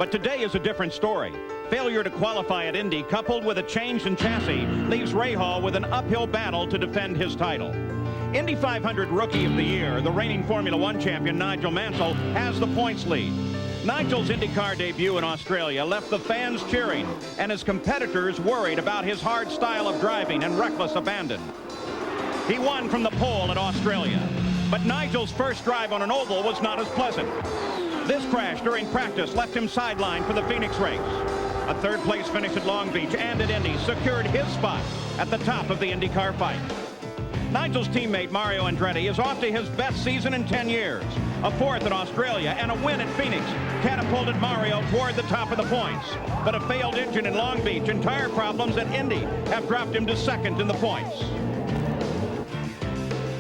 But today is a different story. Failure to qualify at Indy, coupled with a change in chassis, leaves Rahal with an uphill battle to defend his title. Indy 500 Rookie of the Year, the reigning Formula One champion Nigel Mansell, has the points lead. Nigel's IndyCar debut in Australia left the fans cheering and his competitors worried about his hard style of driving and reckless abandon. He won from the pole at Australia, but Nigel's first drive on an oval was not as pleasant. This crash during practice left him sidelined for the Phoenix race. A third-place finish at Long Beach and at Indy secured his spot at the top of the IndyCar fight. Nigel's teammate Mario Andretti is off to his best season in 10 years. A fourth at Australia and a win at Phoenix catapulted Mario toward the top of the points. But a failed engine in Long Beach and tire problems at Indy have dropped him to second in the points.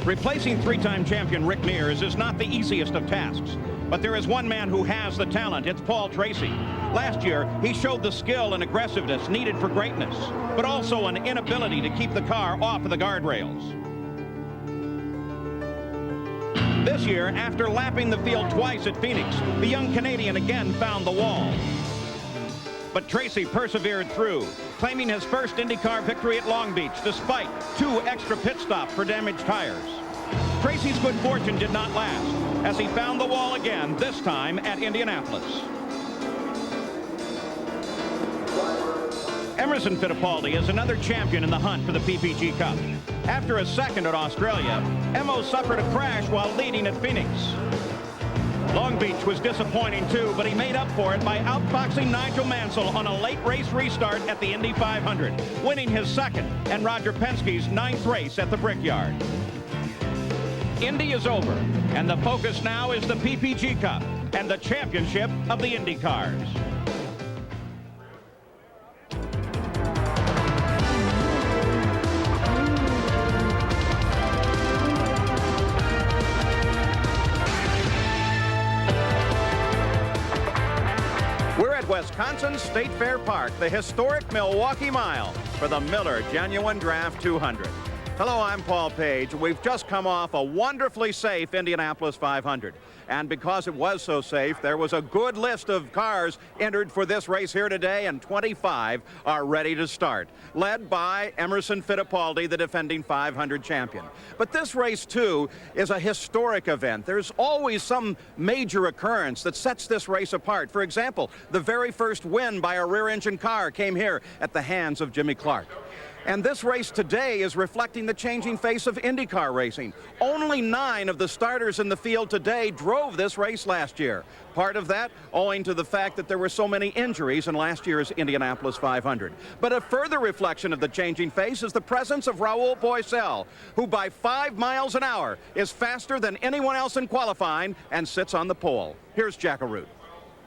Replacing three-time champion Rick Mears is not the easiest of tasks. But there is one man who has the talent. It's Paul Tracy. Last year, he showed the skill and aggressiveness needed for greatness, but also an inability to keep the car off of the guardrails. This year, after lapping the field twice at Phoenix, the young Canadian again found the wall. But Tracy persevered through, claiming his first IndyCar victory at Long Beach despite 2 extra pit stops for damaged tires. Tracy's good fortune did not last, as he found the wall again, this time at Indianapolis. Emerson Fittipaldi is another champion in the hunt for the PPG Cup. After a second at Australia, Emo suffered a crash while leading at Phoenix. Long Beach was disappointing too, but he made up for it by outboxing Nigel Mansell on a late race restart at the Indy 500, winning his second and Roger Penske's 9th race at the Brickyard. Indy is over, and the focus now is the PPG Cup and the championship of the Indy cars. We're at Wisconsin State Fair Park, the historic Milwaukee Mile, for the Miller Genuine Draft 200. Hello, I'm Paul Page. We've just come off a wonderfully safe Indianapolis 500. And because it was so safe, there was a good list of cars entered for this race here today, and 25 are ready to start, led by Emerson Fittipaldi, the defending 500 champion. But this race, too, is a historic event. There's always some major occurrence that sets this race apart. For example, the very first win by a rear-engine car came here at the hands of Jimmy Clark. And this race today is reflecting the changing face of IndyCar racing. Only 9 of the starters in the field today drove this race last year. Part of that owing to the fact that there were so many injuries in last year's Indianapolis 500. But a further reflection of the changing face is the presence of Raul Boesel, who by 5 miles an hour is faster than anyone else in qualifying and sits on the pole. Here's Jack Arute.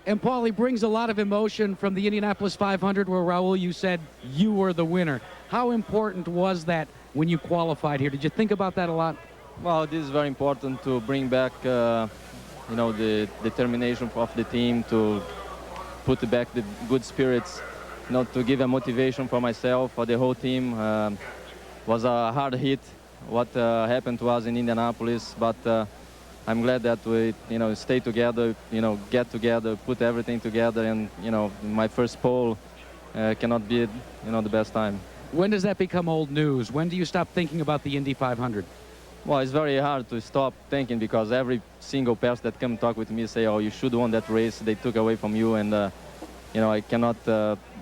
And Paul, he brings a lot of emotion from the Indianapolis 500 where, Raul, you said you were the winner. How important was that when you qualified here? Did you think about that a lot? Well, this is very important to bring back, the determination of the team, to put back the good spirits, to give a motivation for myself, for the whole team. Was a hard hit what happened to us in Indianapolis, but I'm glad that we, stay together, get together, put everything together, and, my first pole cannot be, the best time. When does that become old news? When do you stop thinking about the Indy 500? Well, it's very hard to stop thinking because every single person that come talk with me say, oh, you should won that race, they took away from you, and, I cannot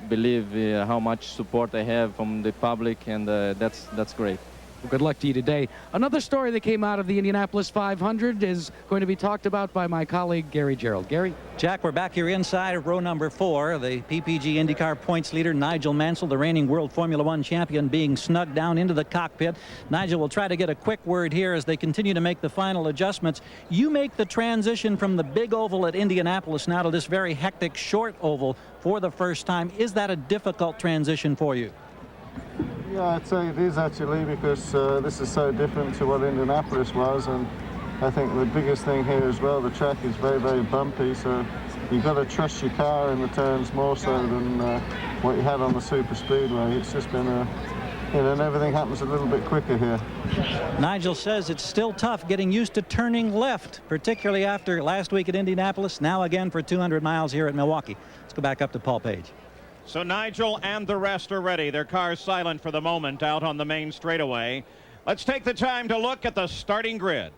believe how much support I have from the public, and that's great. Well, good luck to you today. Another story that came out of the Indianapolis 500 is going to be talked about by my colleague, Gary Gerald. Gary? Jack, we're back here inside row number 4. The PPG IndyCar points leader, Nigel Mansell, the reigning World Formula One champion, being snugged down into the cockpit. Nigel will try to get a quick word here as they continue to make the final adjustments. You make the transition from the big oval at Indianapolis now to this very hectic short oval for the first time. Is that a difficult transition for you? Yeah, I'd say it is actually, because this is so different to what Indianapolis was, and I think the biggest thing here as well, the track is very, very bumpy, so you've got to trust your car in the turns more so than what you had on the super speedway. It's just been a then everything happens a little bit quicker here. Nigel says it's still tough getting used to turning left, particularly after last week at Indianapolis, now again for 200 miles here at Milwaukee. Let's go back up to Paul Page. So Nigel and the rest are ready. Their car's silent for the moment out on the main straightaway. Let's take the time to look at the starting grid.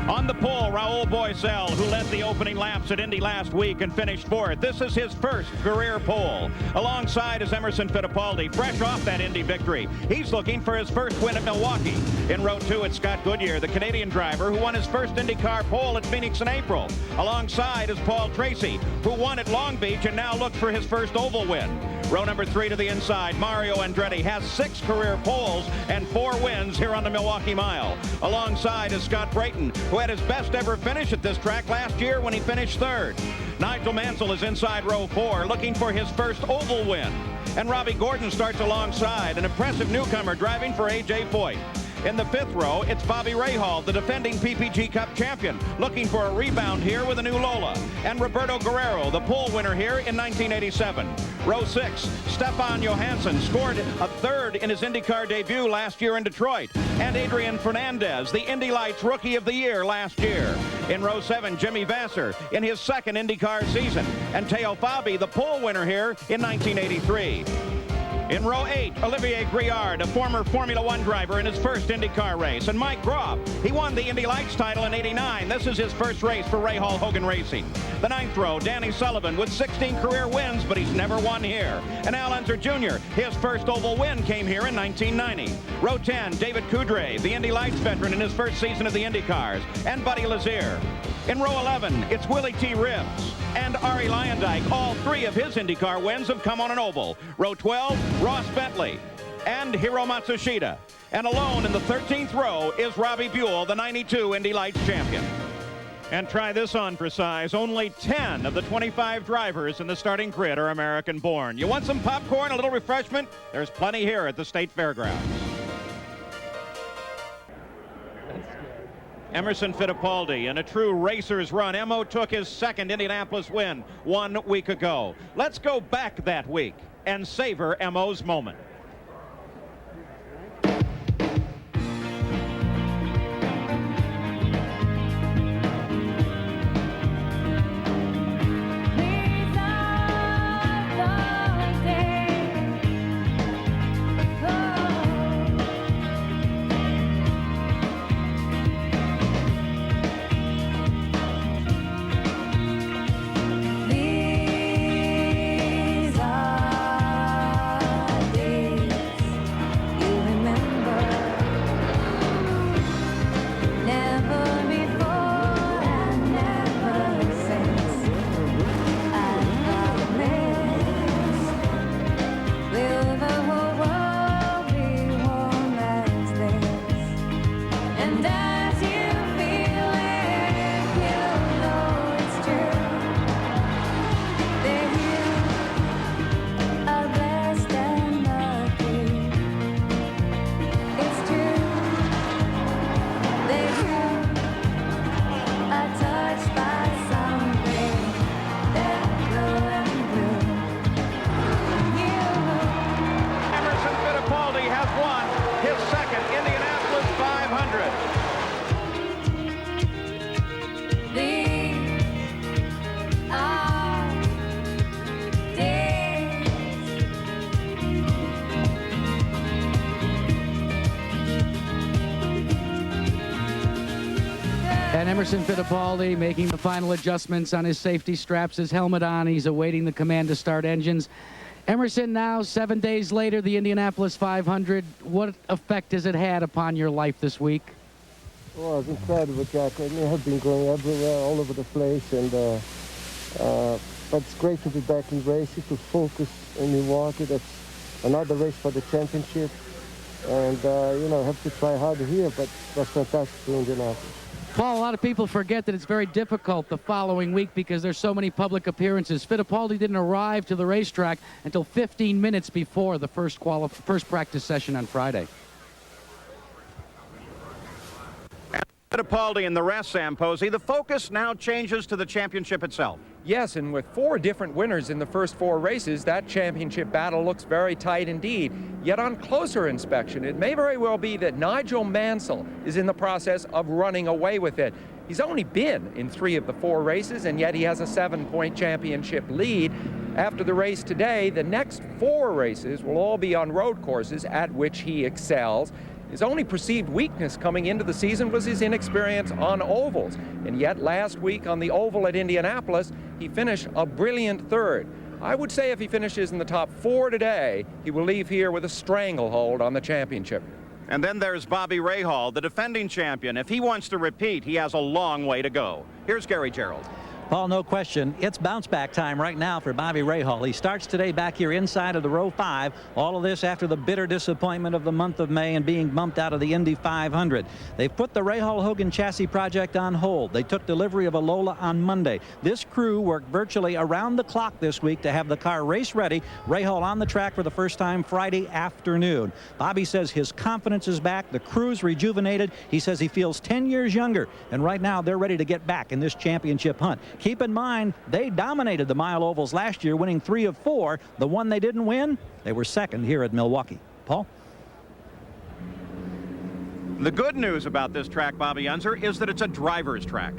On the pole, Raul Boesel, who led the opening laps at Indy last week and finished fourth. This is his first career pole. Alongside is Emerson Fittipaldi, fresh off that Indy victory. He's looking for his first win at Milwaukee. In row 2, it's Scott Goodyear, the Canadian driver who won his first IndyCar pole at Phoenix in April. Alongside is Paul Tracy, who won at Long Beach and now looks for his first oval win. Row number 3 to the inside, Mario Andretti has 6 career poles and 4 wins here on the Milwaukee Mile. Alongside is Scott Brayton, who had his best ever finish at this track last year when he finished 3rd. Nigel Mansell is inside row 4, looking for his first oval win. And Robbie Gordon starts alongside, an impressive newcomer driving for A.J. Foyt. In the 5th row, it's Bobby Rahal, the defending PPG Cup champion, looking for a rebound here with a new Lola. And Roberto Guerrero, the pole winner here in 1987. Row 6, Stefan Johansson scored a 3rd in his IndyCar debut last year in Detroit. And Adrian Fernandez, the Indy Lights Rookie of the Year last year. In row 7, Jimmy Vasser in his 2nd IndyCar season. And Teo Fabi, the pole winner here in 1983. In row 8, Olivier Griard, a former Formula One driver in his first IndyCar race. And Mike Groff, he won the Indy Lights title in '89. This is his first race for Rahal Hogan Racing. The 9th row, Danny Sullivan with 16 career wins, but he's never won here. And Al Unser Jr., his first oval win came here in 1990. Row 10, David Coudray, the Indy Lights veteran in his first season of the IndyCars. And Buddy Lazier. In row 11, it's Willie T. Ribbs and Arie Luyendyk. All 3 of his IndyCar wins have come on an oval. Row 12, Ross Bentley and Hiro Matsushita. And alone in the 13th row is Robbie Buell, the 92 Indy Lights champion. And try this on for size. Only 10 of the 25 drivers in the starting grid are American-born. You want some popcorn, a little refreshment? There's plenty here at the State Fairgrounds. Emerson Fittipaldi in a true racer's run. Emo took his 2nd Indianapolis win 1 week ago. Let's go back that week and savor Emo's moment. And Emerson Fittipaldi making the final adjustments on his safety straps, his helmet on. He's awaiting the command to start engines. Emerson, now 7 days later, the Indianapolis 500. What effect has it had upon your life this week? Well, it's incredible, Jack. I mean, I've been going everywhere, all over the place, and but it's great to be back in racing, to focus in Milwaukee. That's another race for the championship, and you know, I have to try harder here, but that's fantastic to Indianapolis. Paul, a lot of people forget that it's very difficult the following week because there's so many public appearances. Fittipaldi didn't arrive to the racetrack until 15 minutes before the first practice session on Friday. Fittipaldi and the rest, Sam Posey. The focus now changes to the championship itself. Yes, and with 4 different winners in the first 4 races, that championship battle looks very tight indeed. Yet on closer inspection, it may very well be that Nigel Mansell is in the process of running away with it. He's only been in 3 of the 4 races, and yet he has a 7-point championship lead. After the race today, the next 4 races will all be on road courses at which he excels. His only perceived weakness coming into the season was his inexperience on ovals. And yet last week on the oval at Indianapolis, he finished a brilliant 3rd. I would say if he finishes in the top 4 today, he will leave here with a stranglehold on the championship. And then there's Bobby Rahal, the defending champion. If he wants to repeat, he has a long way to go. Here's Gary Gerould. Paul, no question, it's bounce-back time right now for Bobby Rahal. He starts today back here inside of the row 5. All of this after the bitter disappointment of the month of May and being bumped out of the Indy 500. They've put the Rahal-Hogan chassis project on hold. They took delivery of a Lola on Monday. This crew worked virtually around the clock this week to have the car race ready. Rahal on the track for the first time Friday afternoon. Bobby says his confidence is back. The crew's rejuvenated. He says he feels 10 years younger. And right now they're ready to get back in this championship hunt. Keep in mind, they dominated the mile ovals last year, winning 3 of 4. The one they didn't win, they were second here at Milwaukee. Paul? The good news about this track, Bobby Unser, is that it's a driver's track.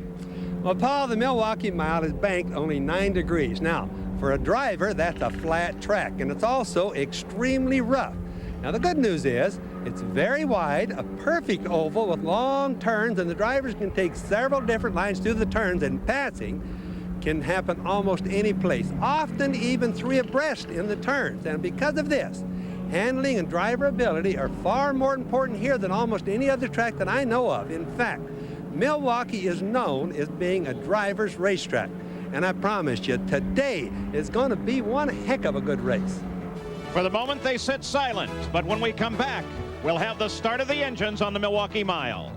Well, Paul, the Milwaukee Mile is banked only 9 degrees. Now, for a driver, that's a flat track, and it's also extremely rough. Now, the good news is it's very wide, a perfect oval with long turns, and the drivers can take several different lines through the turns, and passing can happen almost any place, often even 3 abreast in the turns. And because of this, handling and driver ability are far more important here than almost any other track that I know of. In fact, Milwaukee is known as being a driver's racetrack. And I promise you, today is going to be one heck of a good race. For the moment, they sit silent, but when we come back, we'll have the start of the engines on the Milwaukee Mile.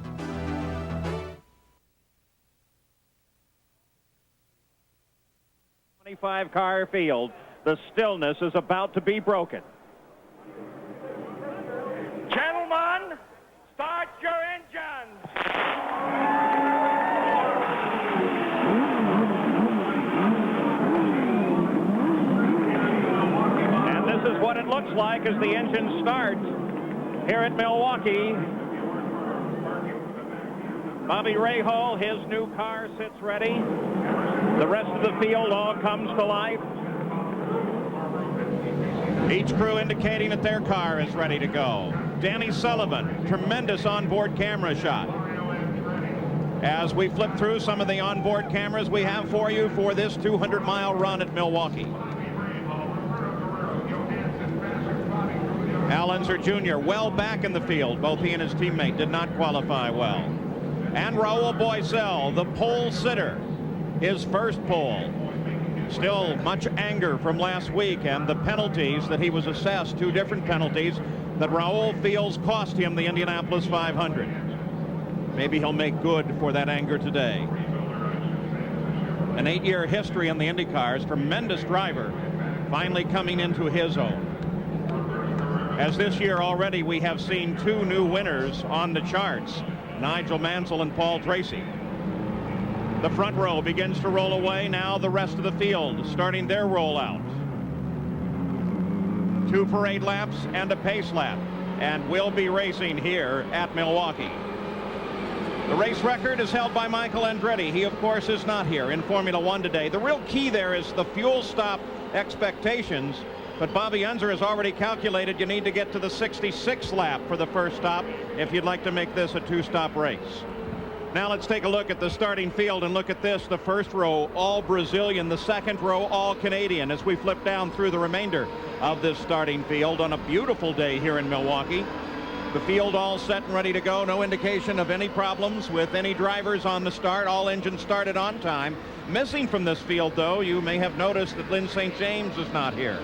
25-car field. The stillness is about to be broken. Gentlemen, start your engines. And this is what it looks like as the engines start here at Milwaukee. Bobby Rahal, his new car sits ready. The rest of the field all comes to life. Each crew indicating that their car is ready to go. Danny Sullivan, tremendous onboard camera shot. As we flip through some of the onboard cameras we have for you for this 200-mile run at Milwaukee. Al Unser Jr. well back in the field. Both he and his teammate did not qualify well. And Raul Boisel, the pole sitter, his first pole. Still much anger from last week and the penalties that he was assessed, 2 different penalties that Raul feels cost him the Indianapolis 500. Maybe he'll make good for that anger today. An 8-year history in the IndyCars, tremendous driver, finally coming into his own. As this year already we have seen 2 new winners on the charts, Nigel Mansell and Paul Tracy. The front row begins to roll away. Now the rest of the field starting their rollout. 2 parade laps and a pace lap, and we'll be racing here at Milwaukee. The race record is held by Michael Andretti. He, of course, is not here in Formula One today. The real key there is the fuel stop expectations, but Bobby Unser has already calculated you need to get to the 66th lap for the first stop if you'd like to make this a 2-stop race. Now let's take a look at the starting field, and look at this. The first row, all Brazilian. The second row, all Canadian, as we flip down through the remainder of this starting field on a beautiful day here in Milwaukee. The field all set and ready to go. No indication of any problems with any drivers on the start. All engines started on time. Missing from this field, though, you may have noticed that Lynn St. James is not here.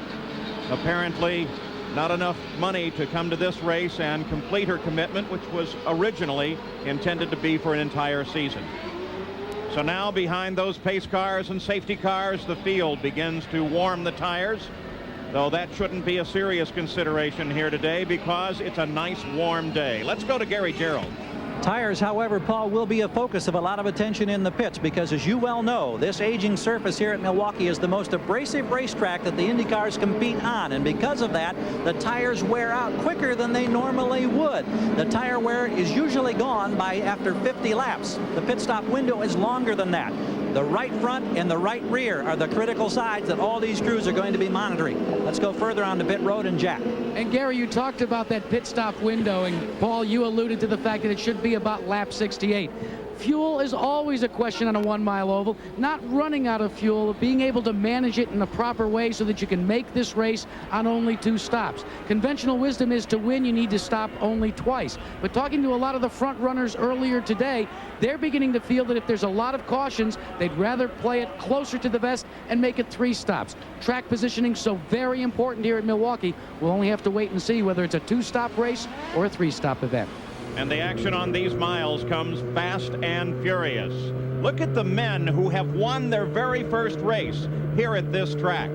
Apparently not enough money to come to this race and complete her commitment, which was originally intended to be for an entire season. So now behind those pace cars and safety cars, the field begins to warm the tires, though that shouldn't be a serious consideration here today because it's a nice warm day. Let's go to Gary Gerould. Tires, however, Paul, will be a focus of a lot of attention in the pits because, as you well know, this aging surface here at Milwaukee is the most abrasive racetrack that the Indy cars compete on, and because of that, the tires wear out quicker than they normally would. The tire wear is usually gone by after 50 laps. The pit stop window is longer than that. The right front and the right rear are the critical sides that all these crews are going to be monitoring. Let's go further on to pit road and Jack. And Gary, you talked about that pit stop window, and Paul, you alluded to the fact that it should be about lap 68. Fuel is always a question on a 1 mile oval. Not running out of fuel, being able to manage it in the proper way so that you can make this race on only 2 stops. Conventional wisdom is to win, you need to stop only twice. But talking to a lot of the front runners earlier today, they're beginning to feel that if there's a lot of cautions, they'd rather play it closer to the vest and make it 3 stops. Track positioning so very important here at Milwaukee. We'll only have to wait and see whether it's a 2-stop race or a 3-stop event. And the action on these miles comes fast and furious. Look at the men who have won their very first race here at this track,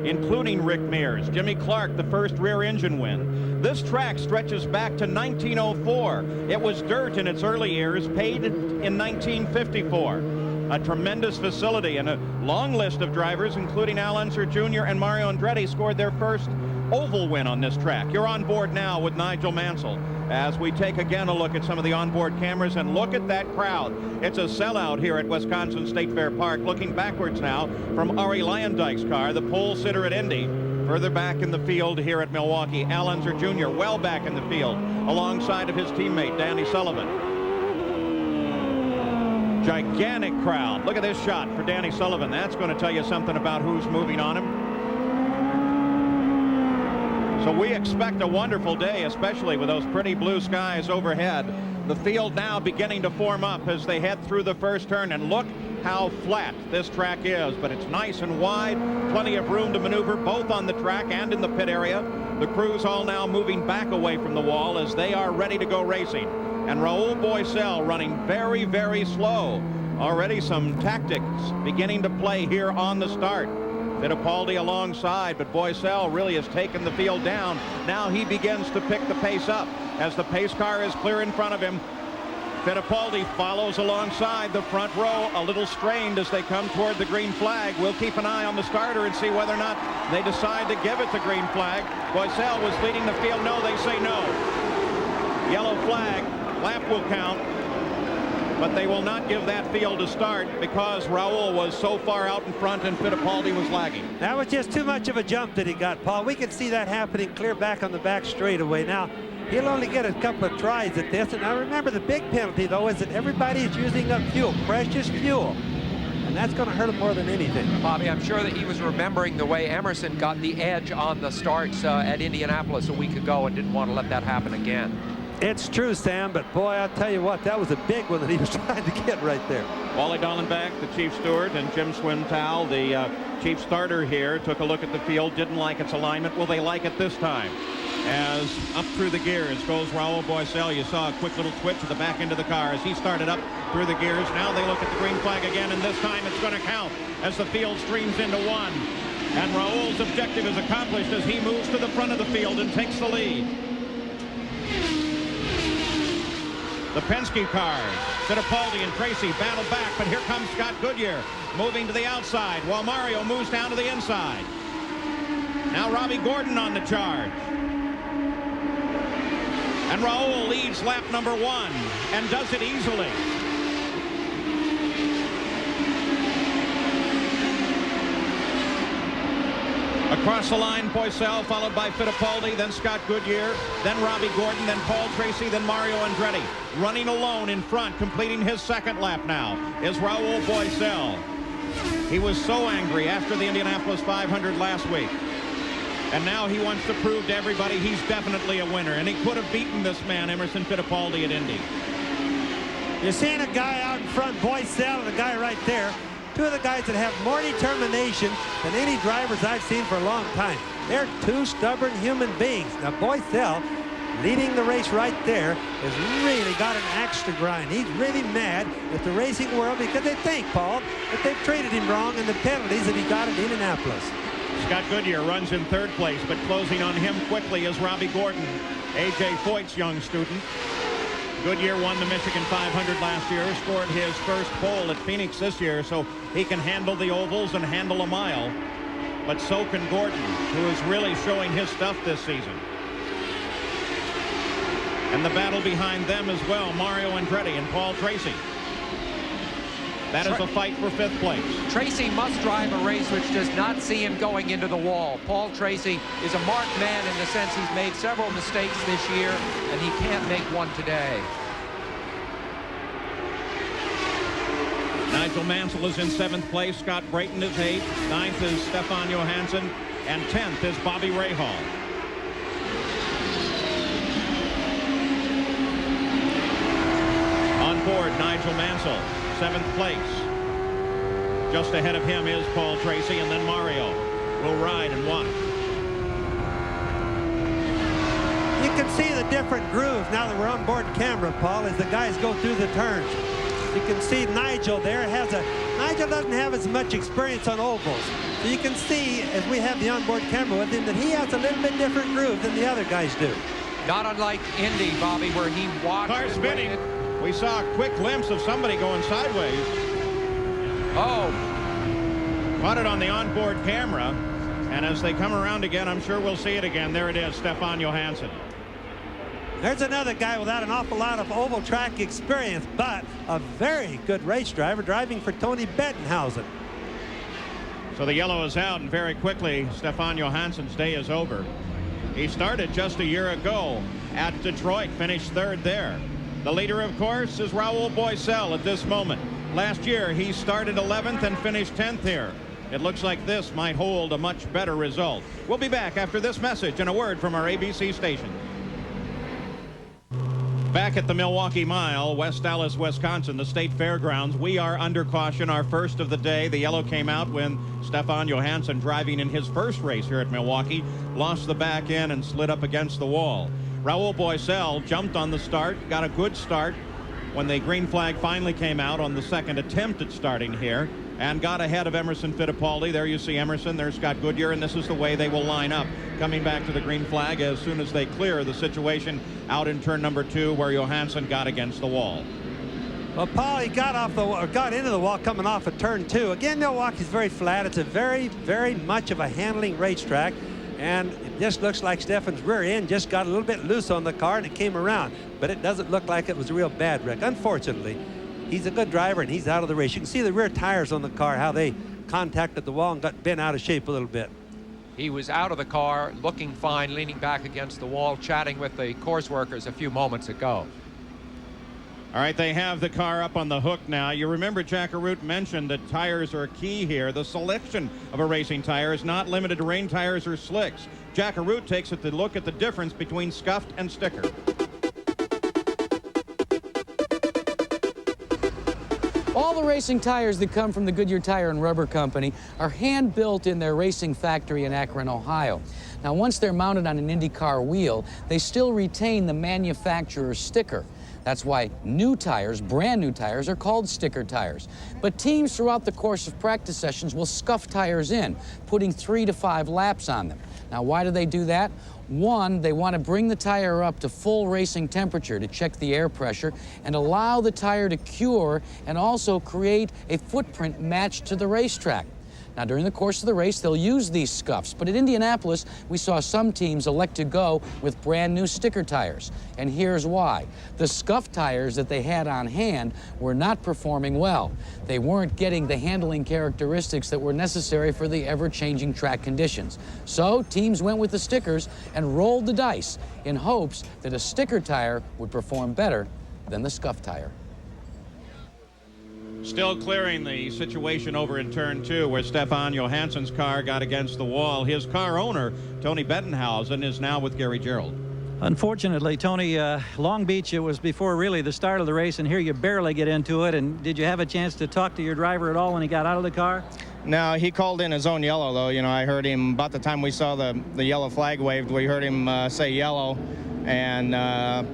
including Rick Mears, Jimmy Clark, the first rear engine win. This track stretches back to 1904. It was dirt in its early years, paved in 1954. A tremendous facility, and a long list of drivers, including Al Unser Jr. and Mario Andretti, scored their first oval win on this track. You're on board now with Nigel Mansell as we take again a look at some of the onboard cameras, and look at that crowd. It's a sellout here at Wisconsin State Fair Park. Looking backwards now from Ari Leyendijk's car, the pole sitter at Indy. Further back in the field here at Milwaukee, Al Unser Jr. well back in the field alongside of his teammate Danny Sullivan. Gigantic crowd. Look at this shot for Danny Sullivan. That's going to tell you something about who's moving on him. So we expect a wonderful day, especially with those pretty blue skies overhead. The field now beginning to form up as they head through the first turn, and look how flat this track is, but it's nice and wide, plenty of room to maneuver both on the track and in the pit area. The crews all now moving back away from the wall as they are ready to go racing. And Raul Boesel running very, very slow. Already some tactics beginning to play here on the start. Fittipaldi alongside, but Boesel really has taken the field down. Now he begins to pick the pace up as the pace car is clear in front of him. Fittipaldi follows alongside the front row, a little strained as they come toward the green flag. We'll keep an eye on the starter and see whether or not they decide to give it the green flag. Boesel was leading the field. No, they say no. Yellow flag. Lap will count. But they will not give that field a start because Raul was so far out in front and Fittipaldi was lagging. That was just too much of a jump that he got, Paul. We can see that happening clear back on the back straightaway. Now, he'll only get a couple of tries at this. And now remember, the big penalty, though, is that everybody is using up fuel, precious fuel. And that's going to hurt him more than anything. Bobby, I'm sure that he was remembering the way Emerson got the edge on the starts at Indianapolis a week ago and didn't want to let that happen again. It's true, Sam, but boy, I'll tell you what, that was a big one that he was trying to get right there. Wally Dallenbach, the chief steward, and Jim Swintow, the chief starter here, took a look at the field, didn't like its alignment. Will they like it this time? As up through the gears goes Raul Boesel. You saw a quick little twitch at the back end of the car as he started up through the gears. Now they look at the green flag again, and this time it's going to count as the field streams into one. And Raul's objective is accomplished as he moves to the front of the field and takes the lead. The Penske cars, Fittipaldi and Tracy battle back, but here comes Scott Goodyear moving to the outside while Mario moves down to the inside. Now Robbie Gordon on the charge. And Raul leads lap number 1 and does it easily. Across the line, Boesel, followed by Fittipaldi, then Scott Goodyear, then Robbie Gordon, then Paul Tracy, then Mario Andretti. Running alone in front, completing his second lap now, is Raul Boesel. He was so angry after the Indianapolis 500 last week. And now he wants to prove to everybody he's definitely a winner. And he could have beaten this man, Emerson Fittipaldi, at Indy. You're seeing a guy out in front, Boesel, and a guy right there. Two of the guys that have more determination than any drivers I've seen for a long time. They're two stubborn human beings. Now, Boesel, leading the race right there, has really got an axe to grind. He's really mad at the racing world because they think, Paul, that they've treated him wrong in the penalties that he got at Indianapolis. Scott Goodyear runs in third place, but closing on him quickly is Robbie Gordon, A.J. Foyt's young student. Goodyear won the Michigan 500 last year, scored his first pole at Phoenix this year, so he can handle the ovals and handle a mile. But so can Gordon, who is really showing his stuff this season. And the battle behind them as well, Mario Andretti and Paul Tracy. That is a fight for 5th place. Tracy must drive a race which does not see him going into the wall. Paul Tracy is a marked man in the sense he's made several mistakes this year, and he can't make one today. Nigel Mansell is in 7th place. Scott Brayton is 8th. 9th is Stefan Johansson. And 10th is Bobby Rahal. On board, Nigel Mansell, 7th place. Just ahead of him is Paul Tracy, and then Mario will ride and watch. You can see the different grooves now that we're on board camera, Paul, as the guys go through the turns. You can see Nigel there Nigel doesn't have as much experience on ovals. So you can see, as we have the onboard camera with him, that he has a little bit different groove than the other guys do. Not unlike Indy, Bobby, where he watched. Car spinning. We saw a quick glimpse of somebody going sideways. Oh. Caught it on the onboard camera. And as they come around again, I'm sure we'll see it again. There it is, Stefan Johansson. There's another guy without an awful lot of oval track experience, but a very good race driver driving for Tony Bettenhausen. So the yellow is out, and very quickly, Stefan Johansson's day is over. He started just a year ago at Detroit, finished 3rd there. The leader, of course, is Raul Boesel at this moment. Last year, he started 11th and finished 10th here. It looks like this might hold a much better result. We'll be back after this message and a word from our ABC station. Back at the Milwaukee Mile, West Dallas, Wisconsin, the state fairgrounds. We are under caution, our first of the day. The yellow came out when Stefan Johansson, driving in his first race here at Milwaukee, lost the back end and slid up against the wall. Raul Boesel jumped on the start, got a good start when the green flag finally came out on the second attempt at starting here, and got ahead of Emerson Fittipaldi. There you see Emerson, there's Scott Goodyear, and this is the way they will line up, coming back to the green flag as soon as they clear the situation out in turn number 2 where Johansson got against the wall. Well, Paul, he got into the wall coming off of turn 2. Again, Milwaukee's very flat. It's a very, very much of a handling racetrack, and it just looks like Stefan's rear end just got a little bit loose on the car and it came around, but it doesn't look like it was a real bad wreck. Unfortunately, he's a good driver and he's out of the race. You can see the rear tires on the car, how they contacted the wall and got bent out of shape a little bit. He was out of the car, looking fine, leaning back against the wall, chatting with the course workers a few moments ago. All right, they have the car up on the hook now. You remember Jack Arute mentioned that tires are key here. The selection of a racing tire is not limited to rain tires or slicks. Jack Arute takes it to look at the difference between scuffed and sticker. All the racing tires that come from the Goodyear Tire and Rubber Company are hand-built in their racing factory in Akron, Ohio. Now, once they're mounted on an IndyCar wheel, they still retain the manufacturer's sticker. That's why new tires, brand new tires, are called sticker tires. But teams throughout the course of practice sessions will scuff tires in, putting 3 to 5 laps on them. Now, why do they do that? One, they want to bring the tire up to full racing temperature to check the air pressure and allow the tire to cure and also create a footprint matched to the racetrack. Now, during the course of the race, they'll use these scuffs, but at Indianapolis, we saw some teams elect to go with brand new sticker tires. And here's why. The scuff tires that they had on hand were not performing well. They weren't getting the handling characteristics that were necessary for the ever-changing track conditions. So teams went with the stickers and rolled the dice in hopes that a sticker tire would perform better than the scuff tire. Still clearing the situation over in turn 2 where Stefan Johansson's car got against the wall. His car owner, Tony Bettenhausen, is now with Gary Gerald. Unfortunately, Tony, Long Beach, it was before really the start of the race, and here you barely get into it. And did you have a chance to talk to your driver at all when he got out of the car? No, he called in his own yellow, though. You know, I heard him about the time we saw the yellow flag waved. We heard him say yellow, and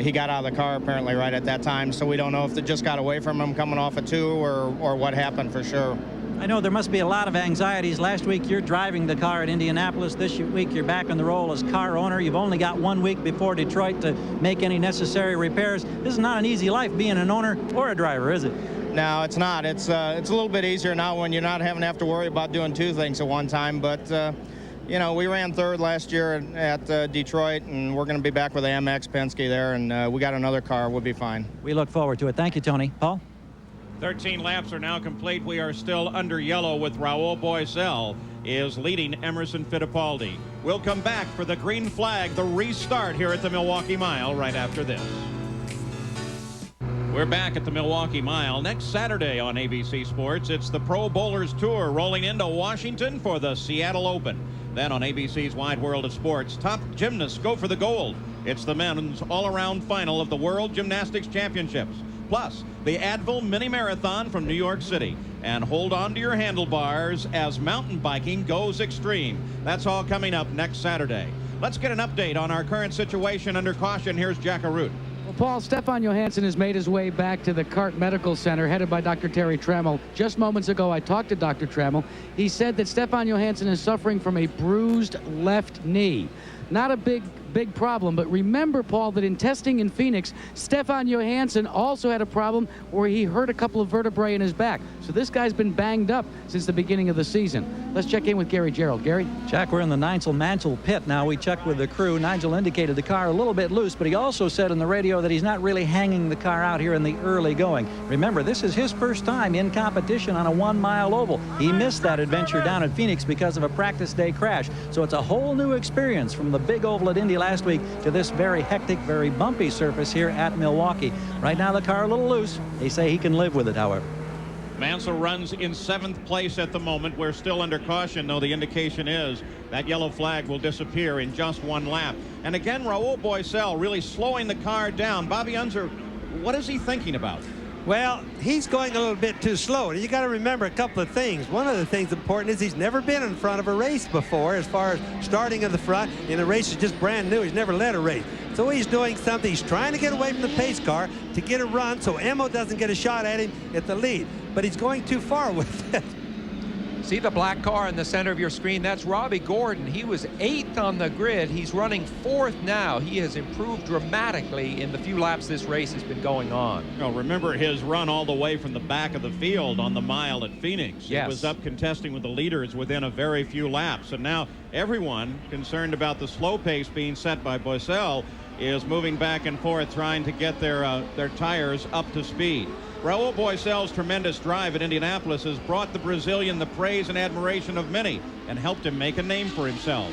he got out of the car apparently right at that time, so we don't know if it just got away from him coming off a 2 or what happened for sure. I know there must be a lot of anxieties. Last week you're driving the car at Indianapolis. This week you're back on the roll as car owner. You've only got 1 week before Detroit to make any necessary repairs. This is not an easy life being an owner or a driver, is it? No, it's not. It's a little bit easier now when you're not having to have to worry about doing 2 things at one time. But, you know, we ran 3rd last year at Detroit, and we're going to be back with AMX Penske there, and we got another car. We'll be fine. We look forward to it. Thank you, Tony. Paul? 13 laps are now complete. We are still under yellow with Raul Boesel is leading Emerson Fittipaldi. We'll come back for the green flag, the restart here at the Milwaukee Mile right after this. We're back at the Milwaukee Mile. Next Saturday on ABC Sports, it's the Pro Bowlers Tour rolling into Washington for the Seattle Open. Then on ABC's Wide World of Sports, top gymnasts go for the gold. It's the men's all-around final of the World Gymnastics Championships. Plus, the Advil Mini Marathon from New York City. And hold on to your handlebars as mountain biking goes extreme. That's all coming up next Saturday. Let's get an update on our current situation under caution. Here's Jack Arute. Well, Paul, Stefan Johansson has made his way back to the CART Medical Center, headed by Dr. Terry Trammell. Just moments ago, I talked to Dr. Trammell. He said that Stefan Johansson is suffering from a bruised left knee. Not a big problem, but remember, Paul, that in testing in Phoenix, Stefan Johansson also had a problem where he hurt a couple of vertebrae in his back. So this guy's been banged up since the beginning of the season. Let's check in with Gary Gerald. Gary? Jack, we're in the Nigel Mansell pit now. We checked with the crew. Nigel indicated the car a little bit loose, but he also said on the radio that he's not really hanging the car out here in the early going. Remember, this is his first time in competition on a 1-mile oval. He missed that adventure down at Phoenix because of a practice day crash. So it's a whole new experience from the big oval at Indy last week to this very hectic, very bumpy surface here at Milwaukee. Right now the car a little loose. They say he can live with it, however. Mansell runs in 7th place at the moment. We're still under caution, though the indication is that yellow flag will disappear in just 1 lap. And again, Raul Boesel really slowing the car down. Bobby Unser, what is he thinking about? Well, he's going a little bit too slow. You got to remember a couple of things. One of the things important is he's never been in front of a race before, as far as starting in the front, and the race is just brand new. He's never led a race. So he's doing something. He's trying to get away from the pace car to get a run so Emmo doesn't get a shot at him at the lead. But he's going too far with it. See the black car in the center of your screen? That's Robbie Gordon. He was 8th on the grid. He's running 4th now. He has improved dramatically in the few laps this race has been going on. Well, remember his run all the way from the back of the field on the mile at Phoenix. Yes. He was up contesting with the leaders within a very few laps. And now everyone concerned about the slow pace being set by Boesel is moving back and forth trying to get their tires up to speed. Raul Boesel's tremendous drive at Indianapolis has brought the Brazilian the praise and admiration of many and helped him make a name for himself.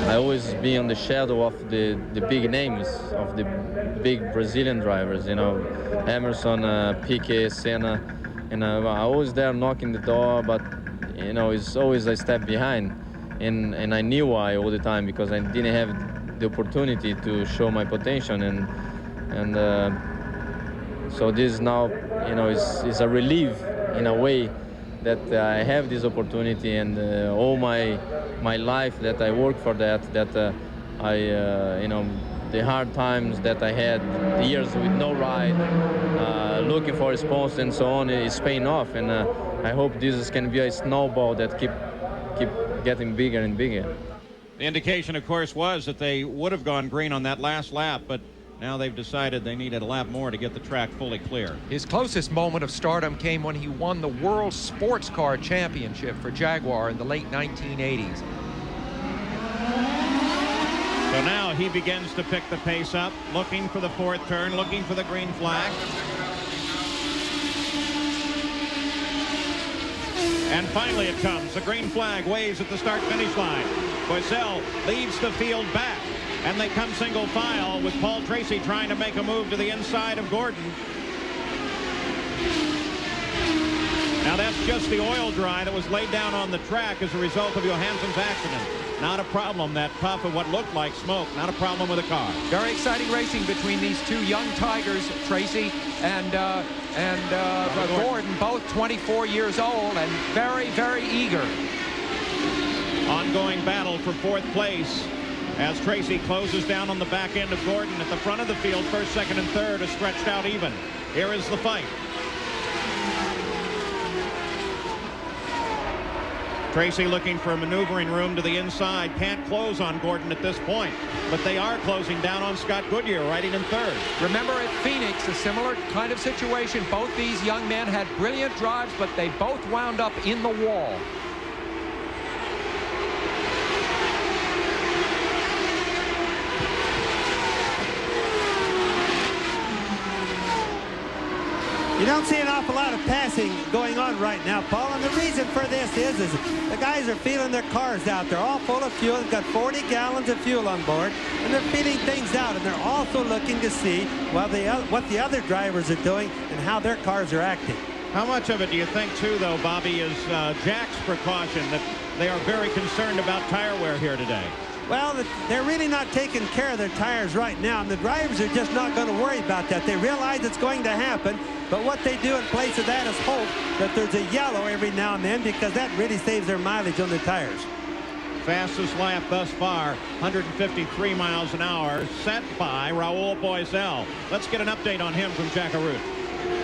I always be on the shadow of the big names, of the big Brazilian drivers, you know, Emerson, Piquet, Senna, and I always there knocking the door, but, you know, it's always a step behind. And I knew why all the time, because I didn't have the opportunity to show my potential, and so this now, you know, is a relief in a way that I have this opportunity, and all my life that I work for that you know, the hard times that I had, the years with no ride, looking for a sponsor and so on, is paying off, and I hope this can be a snowball that keep getting bigger and bigger. The indication, of course, was that they would have gone green on that last lap, but now they've decided they needed a lap more to get the track fully clear. His closest moment of stardom came when he won the World Sports Car Championship for Jaguar in the late 1980s. So now he begins to pick the pace up, looking for the 4th turn, looking for the green flag. And finally it comes. The green flag waves at the start-finish line. Boesel leads the field back, and they come single file with Paul Tracy trying to make a move to the inside of Gordon. Now that's just the oil dry that was laid down on the track as a result of Johansson's accident. Not a problem, that puff of what looked like smoke. Not a problem with the car. Very exciting racing between these two young tigers, Tracy and Gordon, both 24 years old and very, very eager. Ongoing battle for 4th place as Tracy closes down on the back end of Gordon. At the front of the field, 1st, 2nd, and 3rd are stretched out even. Here is the fight. Tracy looking for maneuvering room to the inside. Can't close on Gordon at this point, but they are closing down on Scott Goodyear, riding in third. Remember at Phoenix, a similar kind of situation. Both these young men had brilliant drives, but they both wound up in the wall. You don't see an awful lot of passing going on right now, Paul, and the reason for this is the guys are feeling their cars out. They're all full of fuel. They've got 40 gallons of fuel on board, and they're feeling things out, and they're also looking to see what the other drivers are doing and how their cars are acting. How much of it do you think, too, though, Bobby, is Jack's precaution that they are very concerned about tire wear here today? Well, they're really not taking care of their tires right now, and the drivers are just not going to worry about that. They realize it's going to happen, but what they do in place of that is hope that there's a yellow every now and then, because that really saves their mileage on the tires. Fastest lap thus far, 153 miles an hour, set by Raul Boisel. Let's get an update on him from Jack Arute.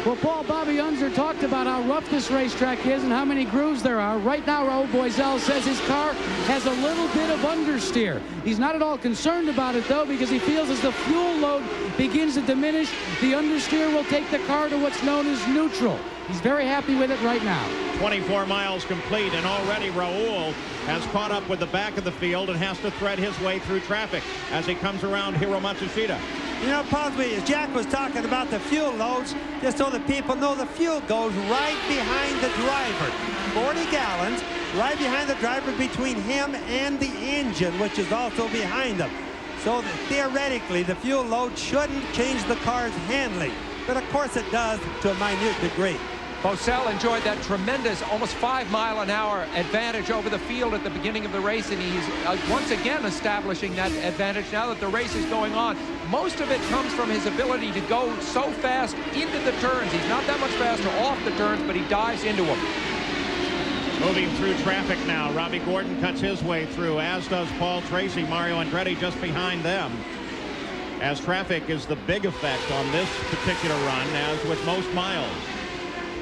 Well, Paul, Bobby Unser talked about how rough this racetrack is and how many grooves there are. Right now, Raul Boisel says his car has a little bit of understeer. He's not at all concerned about it, though, because he feels as the fuel load begins to diminish, the understeer will take the car to what's known as neutral. He's very happy with it right now. 24 miles complete, and already Raul has caught up with the back of the field and has to thread his way through traffic as he comes around Hiro Matsushita. You know, possibly, as Jack was talking about the fuel loads, just so that people know, the fuel goes right behind the driver. 40 gallons right behind the driver, between him and the engine, which is also behind him. So that theoretically, the fuel load shouldn't change the car's handling. But of course it does to a minute degree. Boisel enjoyed that tremendous almost 5-mile-an-hour advantage over the field at the beginning of the race, and he's once again establishing that advantage now that the race is going on. Most of it comes from his ability to go so fast into the turns. He's not that much faster off the turns, but he dives into them. Moving through traffic now, Robbie Gordon cuts his way through, as does Paul Tracy. Mario Andretti just behind them, as traffic is the big effect on this particular run, as with most miles.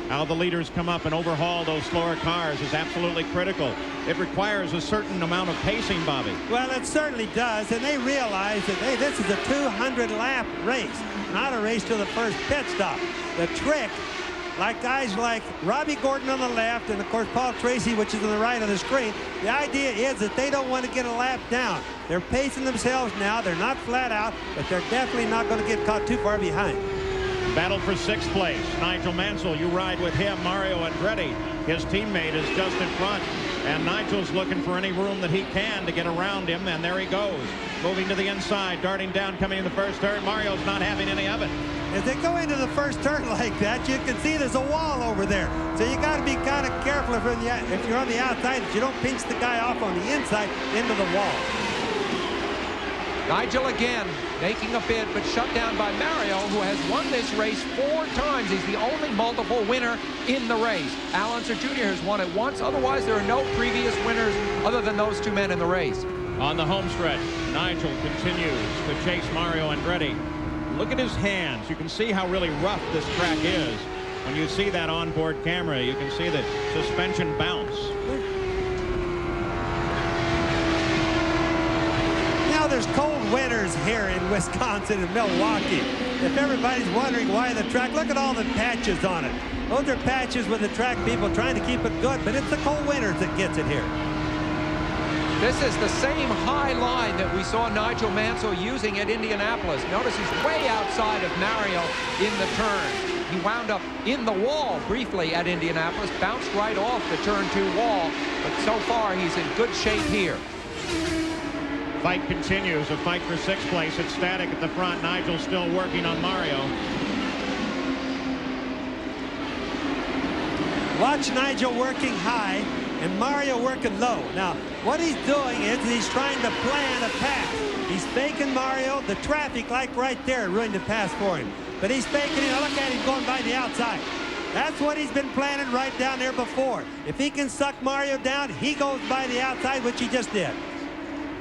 How the leaders come up and overhaul those slower cars is absolutely critical. It requires a certain amount of pacing, Bobby. Well, it certainly does, and they realize that, hey, this is a 200-lap race, not a race to the first pit stop. The trick, like guys like Robbie Gordon on the left and, of course, Paul Tracy, which is on the right of the screen, the idea is that they don't want to get a lap down. They're pacing themselves now. They're not flat out, but they're definitely not going to get caught too far behind. Battle for sixth place. Nigel Mansell, you ride with him. Mario Andretti, his teammate, is just in front. And Nigel's looking for any room that he can to get around him, and there he goes. Moving to the inside, darting down, coming in the first turn. Mario's not having any of it. As they go into the first turn like that, you can see there's a wall over there. So you got to be kind of careful if you're on the outside, that you don't pinch the guy off on the inside into the wall. Nigel again making a bid, but shut down by Mario, who has won this race 4 times. He's the only multiple winner in the race. Al Unser Jr. has won it once. Otherwise, there are no previous winners other than those 2 men in the race. On the home stretch, Nigel continues to chase Mario Andretti. Look at his hands. You can see how really rough this track is. When you see that onboard camera, you can see the suspension bounce. There's cold winters here in Wisconsin and Milwaukee. If everybody's wondering why the track, look at all the patches on it. Those are patches with the track people trying to keep it good, but it's the cold winters that gets it here. This is the same high line that we saw Nigel Mansell using at Indianapolis. Notice he's way outside of Mario in the turn. He wound up in the wall briefly at Indianapolis, bounced right off the turn 2 wall, but so far he's in good shape here. Fight continues, a fight for sixth place. It's static at the front. Nigel still working on Mario. Watch Nigel working high and Mario working low. Now, what he's doing is he's trying to plan a pass. He's faking Mario. The traffic, like right there, ruined the pass for him. But he's faking it. Look at him going by the outside. That's what he's been planning right down there before. If he can suck Mario down, he goes by the outside, which he just did.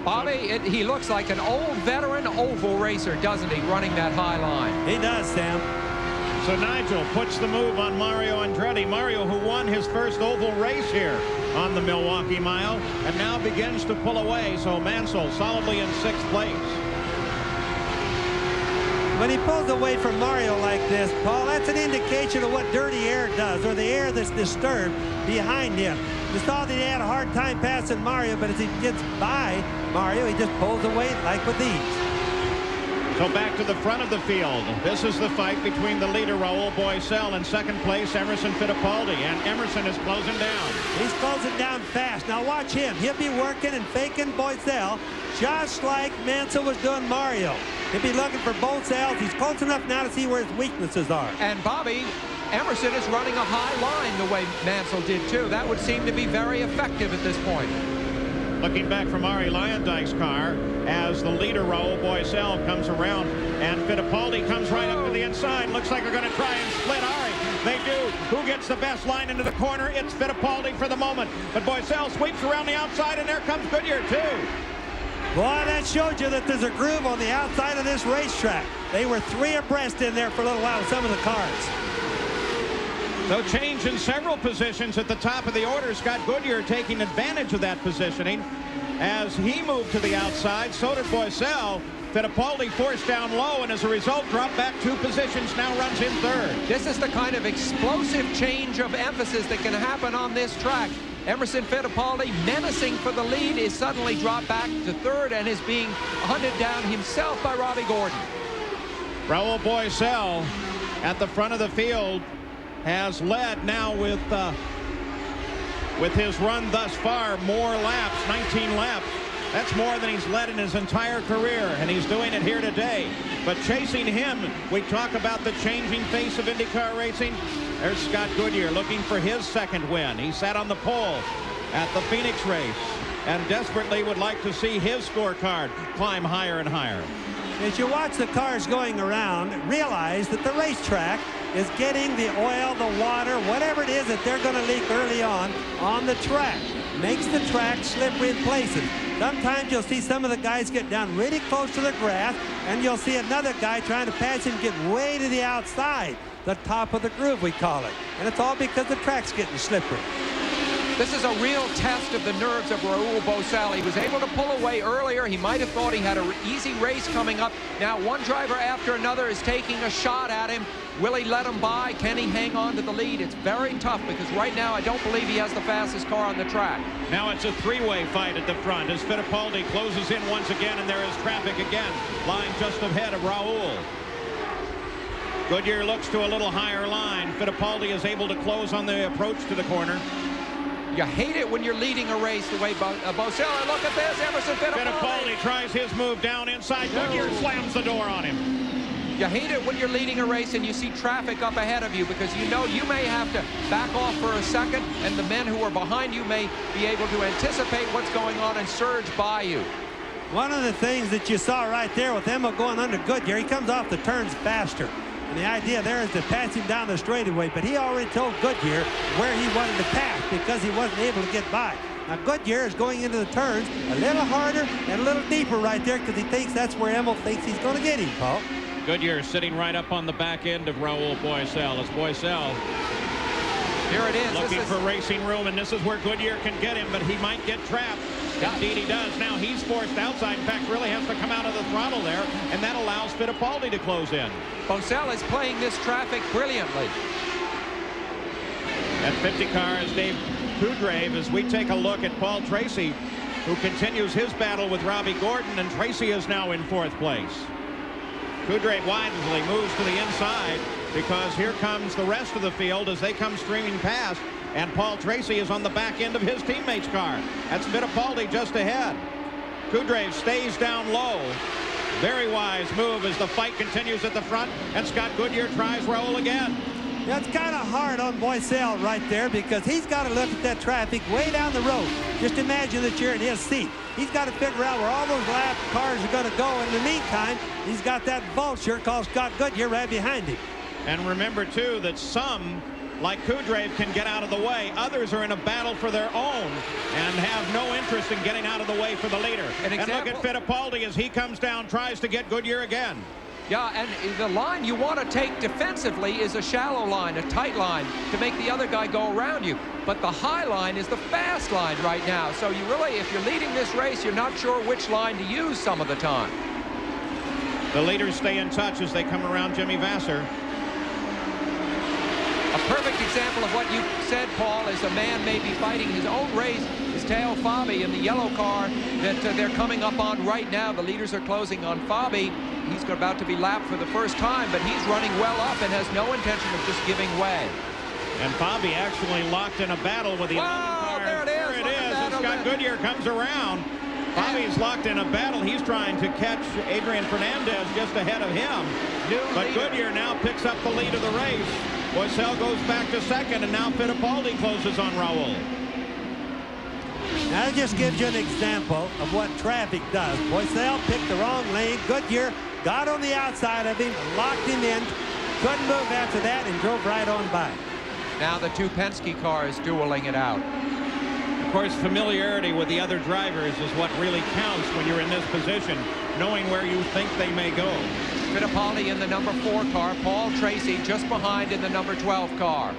Bobby, he looks like an old veteran oval racer, doesn't he, running that high line? He does, Sam. So Nigel puts the move on Mario Andretti. Mario, who won his first oval race here on the Milwaukee Mile, and now begins to pull away. So Mansell solidly in 6th place. When he pulls away from Mario like this, Paul, that's an indication of what dirty air does, or the air that's disturbed behind him. You saw that he had a hard time passing Mario, but as he gets by Mario, he just pulls away like with ease. So back to the front of the field. This is the fight between the leader, Raul Boisel, and 2nd place, Emerson Fittipaldi. And Emerson is closing down. He's closing down fast. Now watch him. He'll be working and faking Boisel, just like Mansell was doing Mario. He'll be looking for both L's. He's close enough now to see where his weaknesses are. And Bobby, Emerson is running a high line the way Mansell did too. That would seem to be very effective at this point. Looking back from Arie Luyendyk's car as the leader, Raul Boisel, comes around, and Fittipaldi comes right up to the inside. Looks like they're going to try and split Arie. They do. Who gets the best line into the corner? It's Fittipaldi for the moment. But Boisel sweeps around the outside, and there comes Goodyear, too. Boy, that showed you that there's a groove on the outside of this racetrack. They were 3 abreast in there for a little while, some of the cars. So change in several positions at the top of the order. Scott Goodyear taking advantage of that positioning. As he moved to the outside, so did Boisel. Fittipaldi forced down low, and as a result, dropped back 2 positions, now runs in 3rd. This is the kind of explosive change of emphasis that can happen on this track. Emerson Fittipaldi, menacing for the lead, is suddenly dropped back to 3rd and is being hunted down himself by Robbie Gordon. Raul Boisel at the front of the field has led now with his run thus far, more laps, 19 laps. That's more than he's led in his entire career, and he's doing it here today. But chasing him, we talk about the changing face of IndyCar racing. There's Scott Goodyear looking for his 2nd win. He sat on the pole at the Phoenix race and desperately would like to see his scorecard climb higher and higher. As you watch the cars going around, realize that the racetrack is getting the oil, the water, whatever it is that they're going to leak early on the track. Makes the track slippery in places. Sometimes you'll see some of the guys get down really close to the grass, and you'll see another guy trying to pass him get way to the outside, the top of the groove, we call it. And it's all because the track's getting slippery. This is a real test of the nerves of Raul Boisel. He was able to pull away earlier. He might have thought he had an easy race coming up. Now one driver after another is taking a shot at him. Will he let him by? Can he hang on to the lead? It's very tough because right now I don't believe he has the fastest car on the track. Now it's a 3-way fight at the front as Fittipaldi closes in once again, and there is traffic again, lying just ahead of Raul. Goodyear looks to a little higher line. Fittipaldi is able to close on the approach to the corner. You hate it when you're leading a race the way Boisel. Look at this, Emerson Fittipaldi tries his move down inside. Goodyear slams the door on him. You hate it when you're leading a race and you see traffic up ahead of you because you know you may have to back off for a second, and the men who are behind you may be able to anticipate what's going on and surge by you. One of the things that you saw right there with Emma going under Goodyear, he comes off the turns faster. And the idea there is to pass him down the straightaway, but he already told Goodyear where he wanted to pass because he wasn't able to get by. Now Goodyear is going into the turns a little harder and a little deeper right there because he thinks that's where Emma thinks he's going to get him, Paul. Goodyear sitting right up on the back end of Raul Boisel as Boisel here it is looking for racing room, and this is where Goodyear can get him, but he might get trapped. Indeed he does. Now he's forced outside. In fact, really has to come out of the throttle there, and that allows Fittipaldi to close in. Boisel is playing this traffic brilliantly. At 50 cars, Dave Coudrave, as we take a look at Paul Tracy, who continues his battle with Robbie Gordon, and Tracy is now in 4th place. Coudrave wisely moves to the inside because here comes the rest of the field as they come streaming past, and Paul Tracy is on the back end of his teammate's car. That's Fittipaldi just ahead. Coudrave stays down low. Very wise move as the fight continues at the front, and Scott Goodyear tries Raul again. That's kind of hard on Boisel right there because he's got to look at that traffic way down the road. Just imagine that you're in his seat. He's got to figure out where all those lap cars are going to go. In the meantime, he's got that vulture called Scott Goodyear right behind him. And remember, too, that some, like Coudrave, can get out of the way. Others are in a battle for their own and have no interest in getting out of the way for the leader. And look at Fittipaldi as he comes down, tries to get Goodyear again. Yeah, and the line you want to take defensively is a shallow line, a tight line, to make the other guy go around you. But the high line is the fast line right now. So you really, if you're leading this race, you're not sure which line to use some of the time. The leaders stay in touch as they come around Jimmy Vasser. A perfect example of what you said, Paul, is a man may be fighting his own race. Is Teo Fabi in the yellow car that they're coming up on right now. The leaders are closing on Fabi. He's about to be lapped for the first time, but he's running well up and has no intention of just giving way. And Fabi actually locked in a battle with the 11 car. There it is. And Scott Goodyear comes around. Fabi's locked in a battle. He's trying to catch Adrian Fernandez just ahead of him. But Goodyear now picks up the lead of the race. Boisel goes back to second, and now Fittipaldi closes on Raul. Now that just gives you an example of what traffic does. Boisel picked the wrong lane. Goodyear got on the outside of him, locked him in, couldn't move after that, and drove right on by. Now the two Penske cars dueling it out. Of course, familiarity with the other drivers is what really counts when you're in this position, knowing where you think they may go. Fittipaldi in the number 4 car, Paul Tracy just behind in the number 12 car.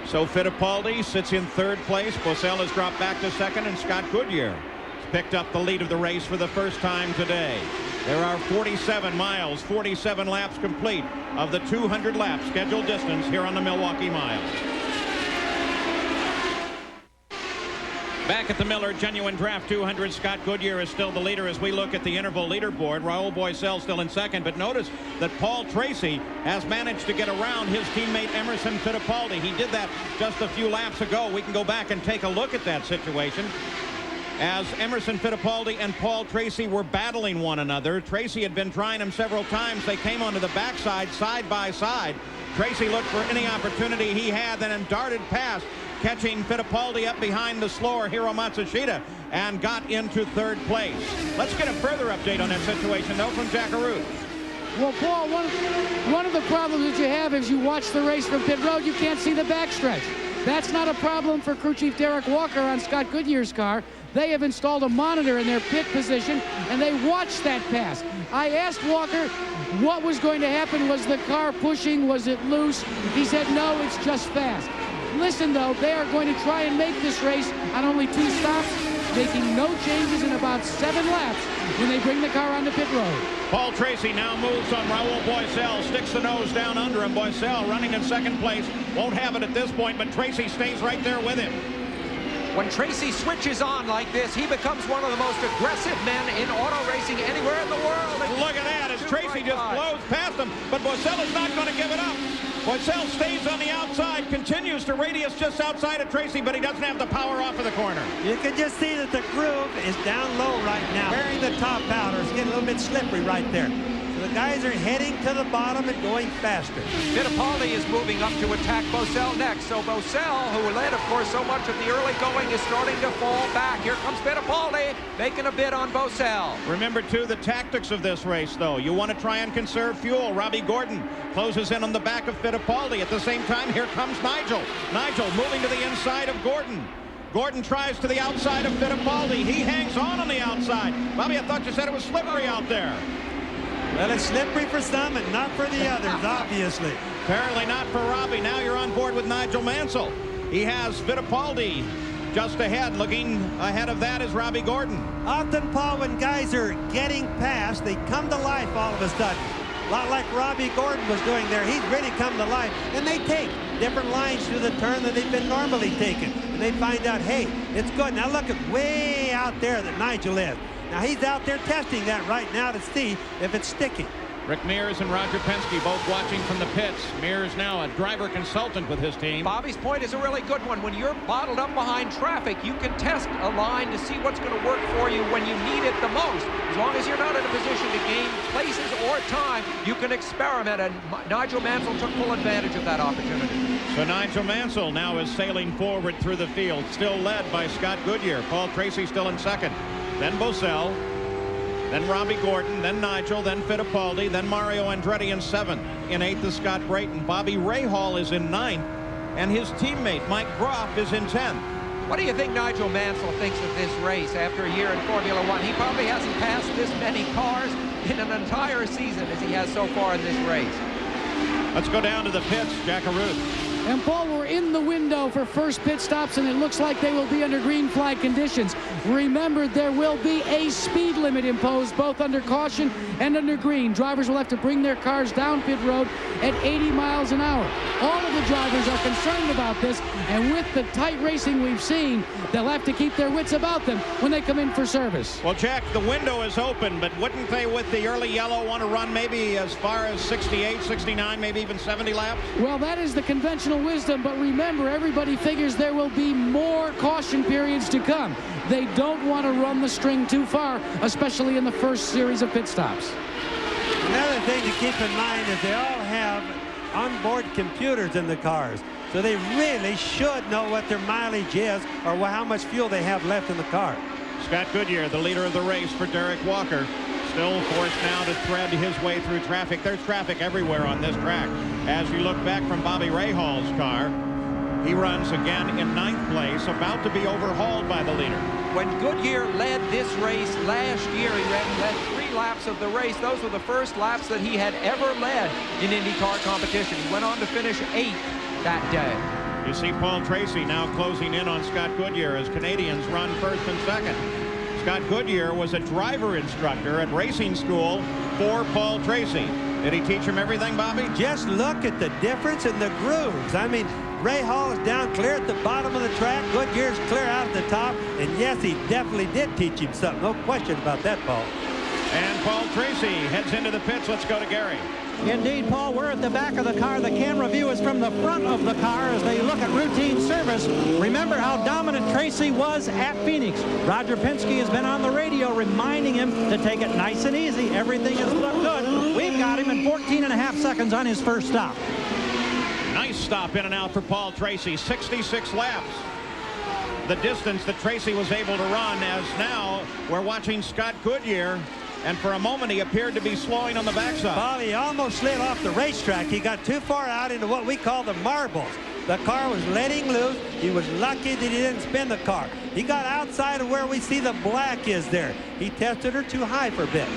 So Fittipaldi sits in third place. Boisel has dropped back to second, and Scott Goodyear has picked up the lead of the race for the first time today. There are 47 miles, 47 laps complete of the 200 lap scheduled distance here on the Milwaukee Mile. Back at the Miller Genuine Draft 200, Scott Goodyear is still the leader as we look at the interval leaderboard. Raul Boisel still in second, but notice that Paul Tracy has managed to get around his teammate Emerson Fittipaldi. He did that just a few laps ago. We can go back and take a look at that situation. As Emerson Fittipaldi and Paul Tracy were battling one another. Tracy had been trying him several times. They came onto the backside, side by side. Tracy looked for any opportunity he had, then darted past, catching Fittipaldi up behind the slower Hiro Matsushita, and got into third place. Let's get a further update on that situation, though, from Jack Arute. Well, Paul, one of the problems that you have is you watch the race from pit road, you can't see the backstretch. That's not a problem for crew chief Derek Walker on Scott Goodyear's car. They have installed a monitor in their pit position, and they watch that pass. I asked Walker what was going to happen. Was the car pushing? Was it loose? He said, no, it's just fast. Listen, though, they are going to try and make this race on only 2 stops, making no changes in about 7 laps when they bring the car onto pit road. Paul Tracy now moves on Raul Boisel, sticks the nose down under him. Boisel running in second place, won't have it at this point, but Tracy stays right there with him. When Tracy switches on like this, he becomes one of the most aggressive men in auto racing anywhere in the world. Look at that as Tracy just blows past him, but Boisel is not going to give it up. Boisel stays on the outside, continues to radius just outside of Tracy, but he doesn't have the power off of the corner. You can just see that the groove is down low right now. Wearing the top powder, it's getting a little bit slippery right there. So the guys are heading to the bottom and going faster. Fittipaldi is moving up to attack Boisel next. So Boisel, who led, of course, so much of the early going, is starting to fall back. Here comes Fittipaldi making a bid on Boisel. Remember, too, the tactics of this race, though. You want to try and conserve fuel. Robbie Gordon closes in on the back of Fittipaldi. At the same time, here comes Nigel. Nigel moving to the inside of Gordon. Gordon tries to the outside of Fittipaldi. He hangs on the outside. Bobby, I thought you said it was slippery out there. Well, it's slippery for some and not for the others, obviously. Apparently not for Robbie. Now you're on board with Nigel Mansell. He has Fittipaldi just ahead. Looking ahead of that is Robbie Gordon. Often, Paul, when guys are getting past, they come to life all of a sudden. A lot like Robbie Gordon was doing there. He's really come to life. And they take different lines through the turn than they've been normally taking. And they find out, hey, it's good. Now look at way out there that Nigel is. Now he's out there testing that right now to see if it's sticking. Rick Mears and Roger Penske both watching from the pits. Mears now a driver consultant with his team. Bobby's point is a really good one. When you're bottled up behind traffic, you can test a line to see what's going to work for you when you need it the most. As long as you're not in a position to gain places or time, you can experiment, and Nigel Mansell took full advantage of that opportunity. So Nigel Mansell now is sailing forward through the field, still led by Scott Goodyear. Paul Tracy still in second. Then Boisel, then Robbie Gordon, then Nigel, then Fittipaldi, then Mario Andretti in 7th. In 8th is Scott Brayton. Bobby Rahal is in 9th, and his teammate Mike Groff is in 10th. What do you think Nigel Mansell thinks of this race after a year in Formula One? He probably hasn't passed this many cars in an entire season as he has so far in this race. Let's go down to the pits, Jackaroot. And Paul, we're in the window for first pit stops, and it looks like they will be under green flag conditions. Remember, there will be a speed limit imposed both under caution and under green. Drivers will have to bring their cars down pit road at 80 miles an hour. All of the drivers are concerned about this, and with the tight racing we've seen, they'll have to keep their wits about them when they come in for service. Well, Jack, the window is open, but wouldn't they, with the early yellow, want to run maybe as far as 68, 69, maybe even 70 laps? Well, that is the conventional wisdom, but remember, everybody figures there will be more caution periods to come. They don't want to run the string too far, especially in the first series of pit stops. Another thing to keep in mind is they all have onboard computers in the cars, so they really should know what their mileage is or how much fuel they have left in the car. Scott Goodyear, the leader of the race for Derek Walker, still forced now to thread his way through traffic. There's traffic everywhere on this track. As you look back from Bobby Rahall's car, he runs again in 9th place, about to be overhauled by the leader. When Goodyear led this race last year, he led 3 laps of the race. Those were the first laps that he had ever led in IndyCar competition. He went on to finish 8th that day. You see Paul Tracy now closing in on Scott Goodyear as Canadians run 1st and 2nd. Scott Goodyear was a driver instructor at racing school for Paul Tracy. Did he teach him everything, Bobby? Just look at the difference in the grooves. I mean, Rahal is down clear at the bottom of the track. Goodyear's clear out at the top. And yes, he definitely did teach him something. No question about that, Paul. And Paul Tracy heads into the pits. Let's go to Gary. Indeed, Paul, we're at the back of the car. The camera view is from the front of the car as they look at routine service. Remember how dominant Tracy was at Phoenix. Roger Penske has been on the radio reminding him to take it nice and easy. Everything has looked good. We've got him in 14.5 seconds on his first stop. Nice stop in and out for Paul Tracy. 66 laps. The distance that Tracy was able to run, as now we're watching Scott Goodyear. And for a moment, he appeared to be slowing on the backside. Bobby almost slid off the racetrack. He got too far out into what we call the marbles. The car was letting loose. He was lucky that he didn't spin the car. He got outside of where we see the black is there. He tested her too high for a bit.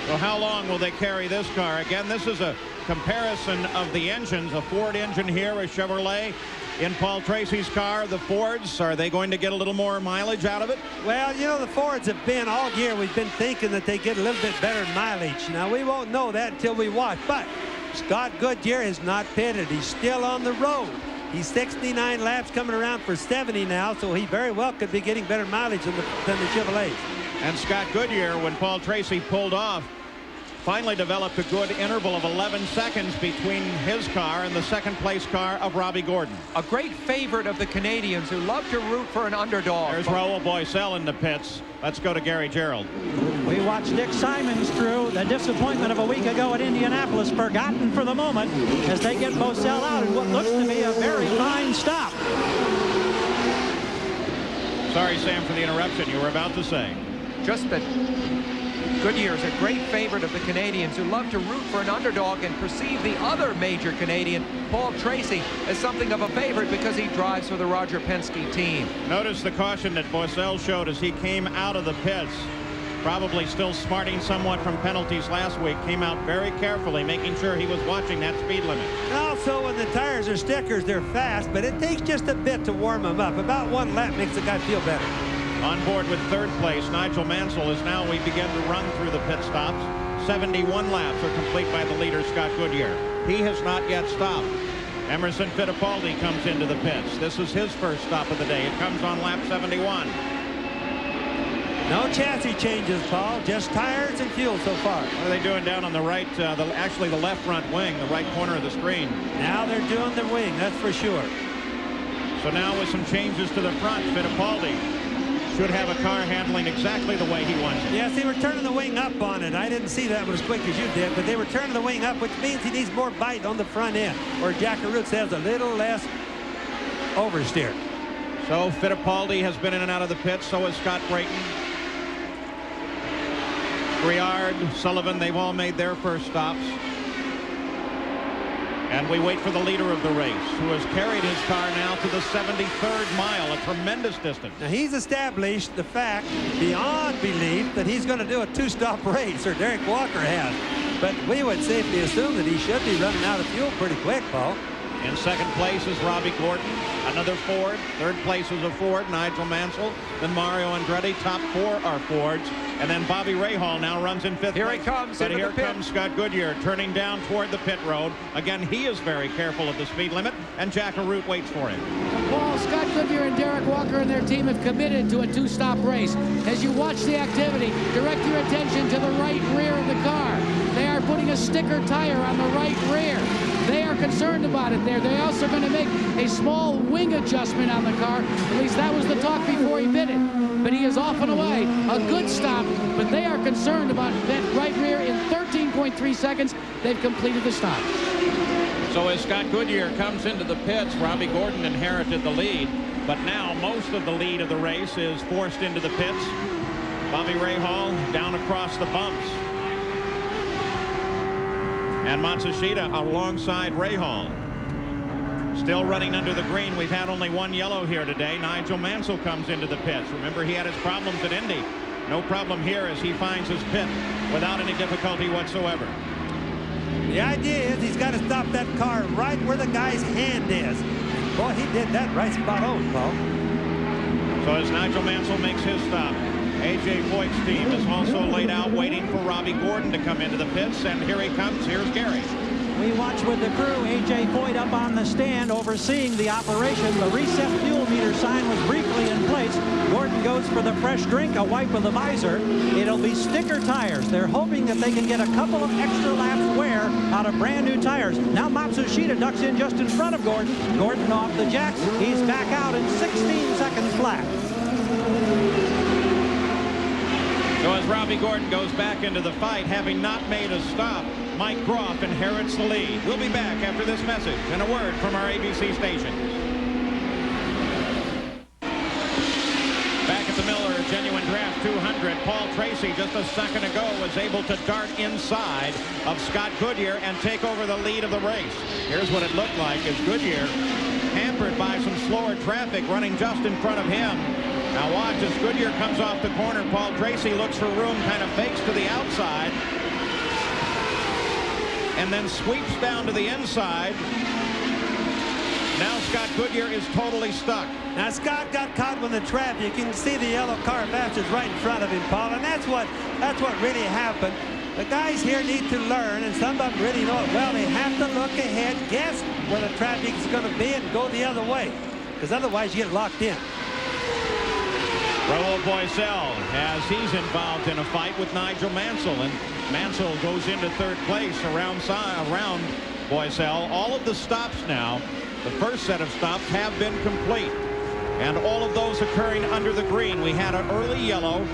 Well, how long will they carry this car? Again, this is a comparison of the engines. A Ford engine here, a Chevrolet. In Paul Tracy's car, the Fords, are they going to get a little more mileage out of it? Well, you know, the Fords have been all year. We've been thinking that they get a little bit better mileage. Now, we won't know that until we watch. But Scott Goodyear is not pitted. He's still on the road. He's 69 laps coming around for 70 now, so he very well could be getting better mileage than the Chevrolets. And Scott Goodyear, when Paul Tracy pulled off, finally developed a good interval of 11 seconds between his car and the second-place car of Robbie Gordon. A great favorite of the Canadians who love to root for an underdog. There's Raul Boisel in the pits. Let's go to Gary Gerald. We watched Dick Simons through the disappointment of a week ago at Indianapolis, forgotten for the moment, as they get Boisel out in what looks to be a very fine stop. Sorry, Sam, for the interruption. You were about to say. Just that Goodyear is a great favorite of the Canadians who love to root for an underdog and perceive the other major Canadian, Paul Tracy, as something of a favorite because he drives for the Roger Penske team. Notice the caution that Boisel showed as he came out of the pits. Probably still smarting somewhat from penalties last week. Came out very carefully, making sure he was watching that speed limit. Also, when the tires are stickers, they're fast, but it takes just a bit to warm them up. About 1 lap makes the guy feel better. On board with 3rd place, Nigel Mansell, as now we begin to run through the pit stops. 71 laps are complete by the leader, Scott Goodyear. He has not yet stopped. Emerson Fittipaldi comes into the pits. This is his first stop of the day. It comes on lap 71. No chassis changes, Paul. Just tires and fuel so far. What are they doing down on the right, actually the left front wing, the right corner of the screen? Now they're doing the wing, that's for sure. So now with some changes to the front, Fittipaldi should have a car handling exactly the way he wants it. Yes, they were turning the wing up on it. I didn't see that one as quick as you did, but they were turning the wing up, which means he needs more bite on the front end, where Jackaroot has a little less oversteer. So Fittipaldi has been in and out of the pits. So has Scott Brayton. Briard, Sullivan, they've all made their first stops. And we wait for the leader of the race, who has carried his car now to the 73rd mile, a tremendous distance. Now, he's established the fact, beyond belief, that he's going to do a two-stop race, or Derek Walker has. But we would safely assume that he should be running out of fuel pretty quick, Paul. In second place is Robbie Gordon, another Ford. Third place is a Ford, Nigel Mansell. Then Mario Andretti. Top 4 are Fords. And then Bobby Rahal now runs in 5th Here place. he comes. But here comes Scott Goodyear turning down toward the pit road. Again, he is very careful of the speed limit, and Jack Arute waits for him. Paul, Scott Goodyear and Derek Walker and their team have committed to a two-stop race. As you watch the activity, direct your attention to the right rear of the car. They are putting a sticker tire on the right rear. They are concerned about it there. They're also going to make a small wing adjustment on the car. At least that was the talk before he pitted. But he is off and away. A good stop, but they are concerned about that right rear. In 13.3 seconds, they've completed the stop. So as Scott Goodyear comes into the pits, Robbie Gordon inherited the lead. But now most of the lead of the race is forced into the pits. Bobby Rahal down across the bumps. And Matsushita alongside Rahal. Still running under the green. We've had only one yellow here today. Nigel Mansell comes into the pits. Remember, he had his problems at Indy. No problem here as he finds his pit without any difficulty whatsoever. The idea is he's got to stop that car right where the guy's hand is. Boy, he did that right spot on, Paul. So as Nigel Mansell makes his stop, A.J. Foyt's team is also laid out waiting for Robbie Gordon to come into the pits, and here he comes. Here's Gary. We watch with the crew. A.J. Foyt up on the stand overseeing the operation. The reset fuel meter sign was briefly in place. Gordon goes for the fresh drink, a wipe of the visor. It'll be sticker tires. They're hoping that they can get a couple of extra laps wear out of brand new tires. Now Matsushita ducks in just in front of Gordon. Gordon off the jacks. He's back out in 16 seconds flat. So as Robbie Gordon goes back into the fight, having not made a stop, Mike Groff inherits the lead. We'll be back after this message and a word from our ABC station. Back at the Miller Genuine Draft 200, Paul Tracy just a second ago was able to dart inside of Scott Goodyear and take over the lead of the race. Here's what it looked like as Goodyear, hampered by some slower traffic running just in front of him. Now watch as Goodyear comes off the corner. Paul Tracy looks for room, kind of fakes to the outside, and then sweeps down to the inside. Now Scott Goodyear is totally stuck. Now Scott got caught with the traffic. You can see the yellow car bastards right in front of him, Paul, and that's what really happened. The guys here need to learn, and some of them really know it well. They have to look ahead, guess where the traffic is going to be, and go the other way, because otherwise you get locked in. Raul Boisel, as he's involved in a fight with Nigel Mansell, and Mansell goes into third place around Boisel. All of the stops now, the first set of stops, have been complete, and all of those occurring under the green. We had an early yellow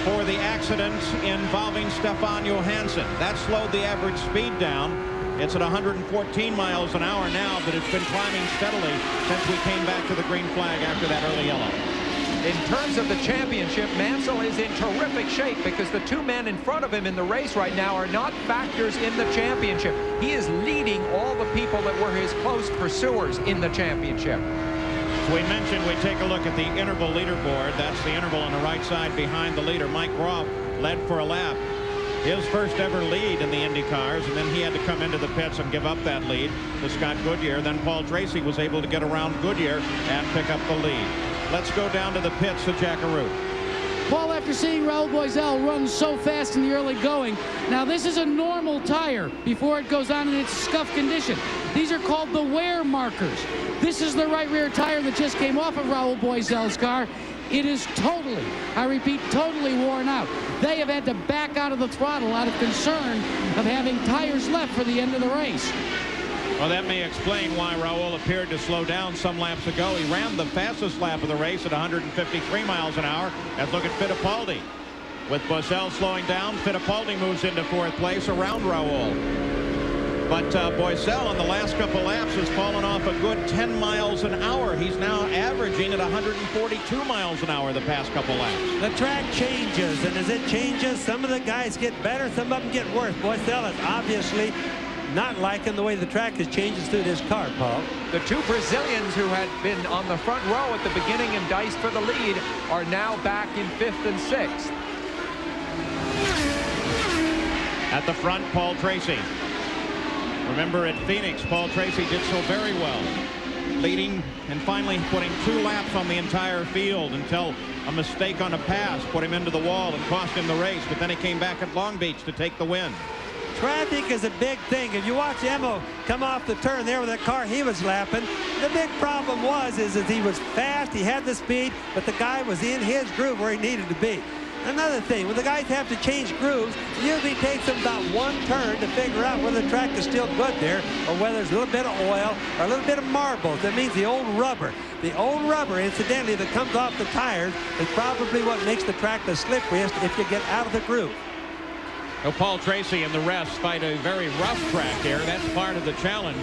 for the accident involving Stefan Johansson. That slowed the average speed down. It's at 114 miles an hour now, but it's been climbing steadily since we came back to the green flag after that early yellow. In terms of the championship, Mansell is in terrific shape because the two men in front of him in the race right now are not factors in the championship. He is leading all the people that were his close pursuers in the championship. So we mentioned we take a look at the interval leaderboard. That's the interval on the right side behind the leader. Mike Groff led for a lap. His first ever lead in the Indy cars, and then he had to come into the pits and give up that lead to Scott Goodyear. Then Paul Tracy was able to get around Goodyear and pick up the lead. Let's go down to the pits to Jack Arute. Paul, after seeing Raul Boisel run so fast in the early going, now this is a normal tire before it goes on in its scuff condition. These are called the wear markers. This is the right rear tire that just came off of Raul Boisel's car. It is totally, I repeat, totally worn out. They have had to back out of the throttle out of concern of having tires left for the end of the race. Well, that may explain why Raul appeared to slow down some laps ago. He ran the fastest lap of the race at 153 miles an hour. Let's look at Fittipaldi. With Boisel slowing down, Fittipaldi moves into fourth place around Raul. But Boisel in the last couple laps has fallen off a good 10 miles an hour. He's now averaging at 142 miles an hour the past couple laps. The track changes, and as it changes, some of the guys get better, some of them get worse. Boisel is obviously not liking the way the track is changing through this car, Paul. The two Brazilians who had been on the front row at the beginning and diced for the lead are now back in 5th and 6th. At the front, Paul Tracy. Remember at Phoenix, Paul Tracy did so very well, leading and finally putting 2 laps on the entire field until a mistake on a pass put him into the wall and cost him the race. But then he came back at Long Beach to take the win. Traffic is a big thing. If you watch Emmo come off the turn there with that car he was lapping, the big problem is that he was fast, he had the speed, but the guy was in his groove where he needed to be. Another thing, when the guys have to change grooves, it usually takes them about 1 turn to figure out whether the track is still good there or whether there's a little bit of oil or a little bit of marbles. That means the old rubber. The old rubber, incidentally, that comes off the tires is probably what makes the track the slipperiest if you get out of the groove. Well, Paul Tracy and the rest fight a very rough track here. That's part of the challenge.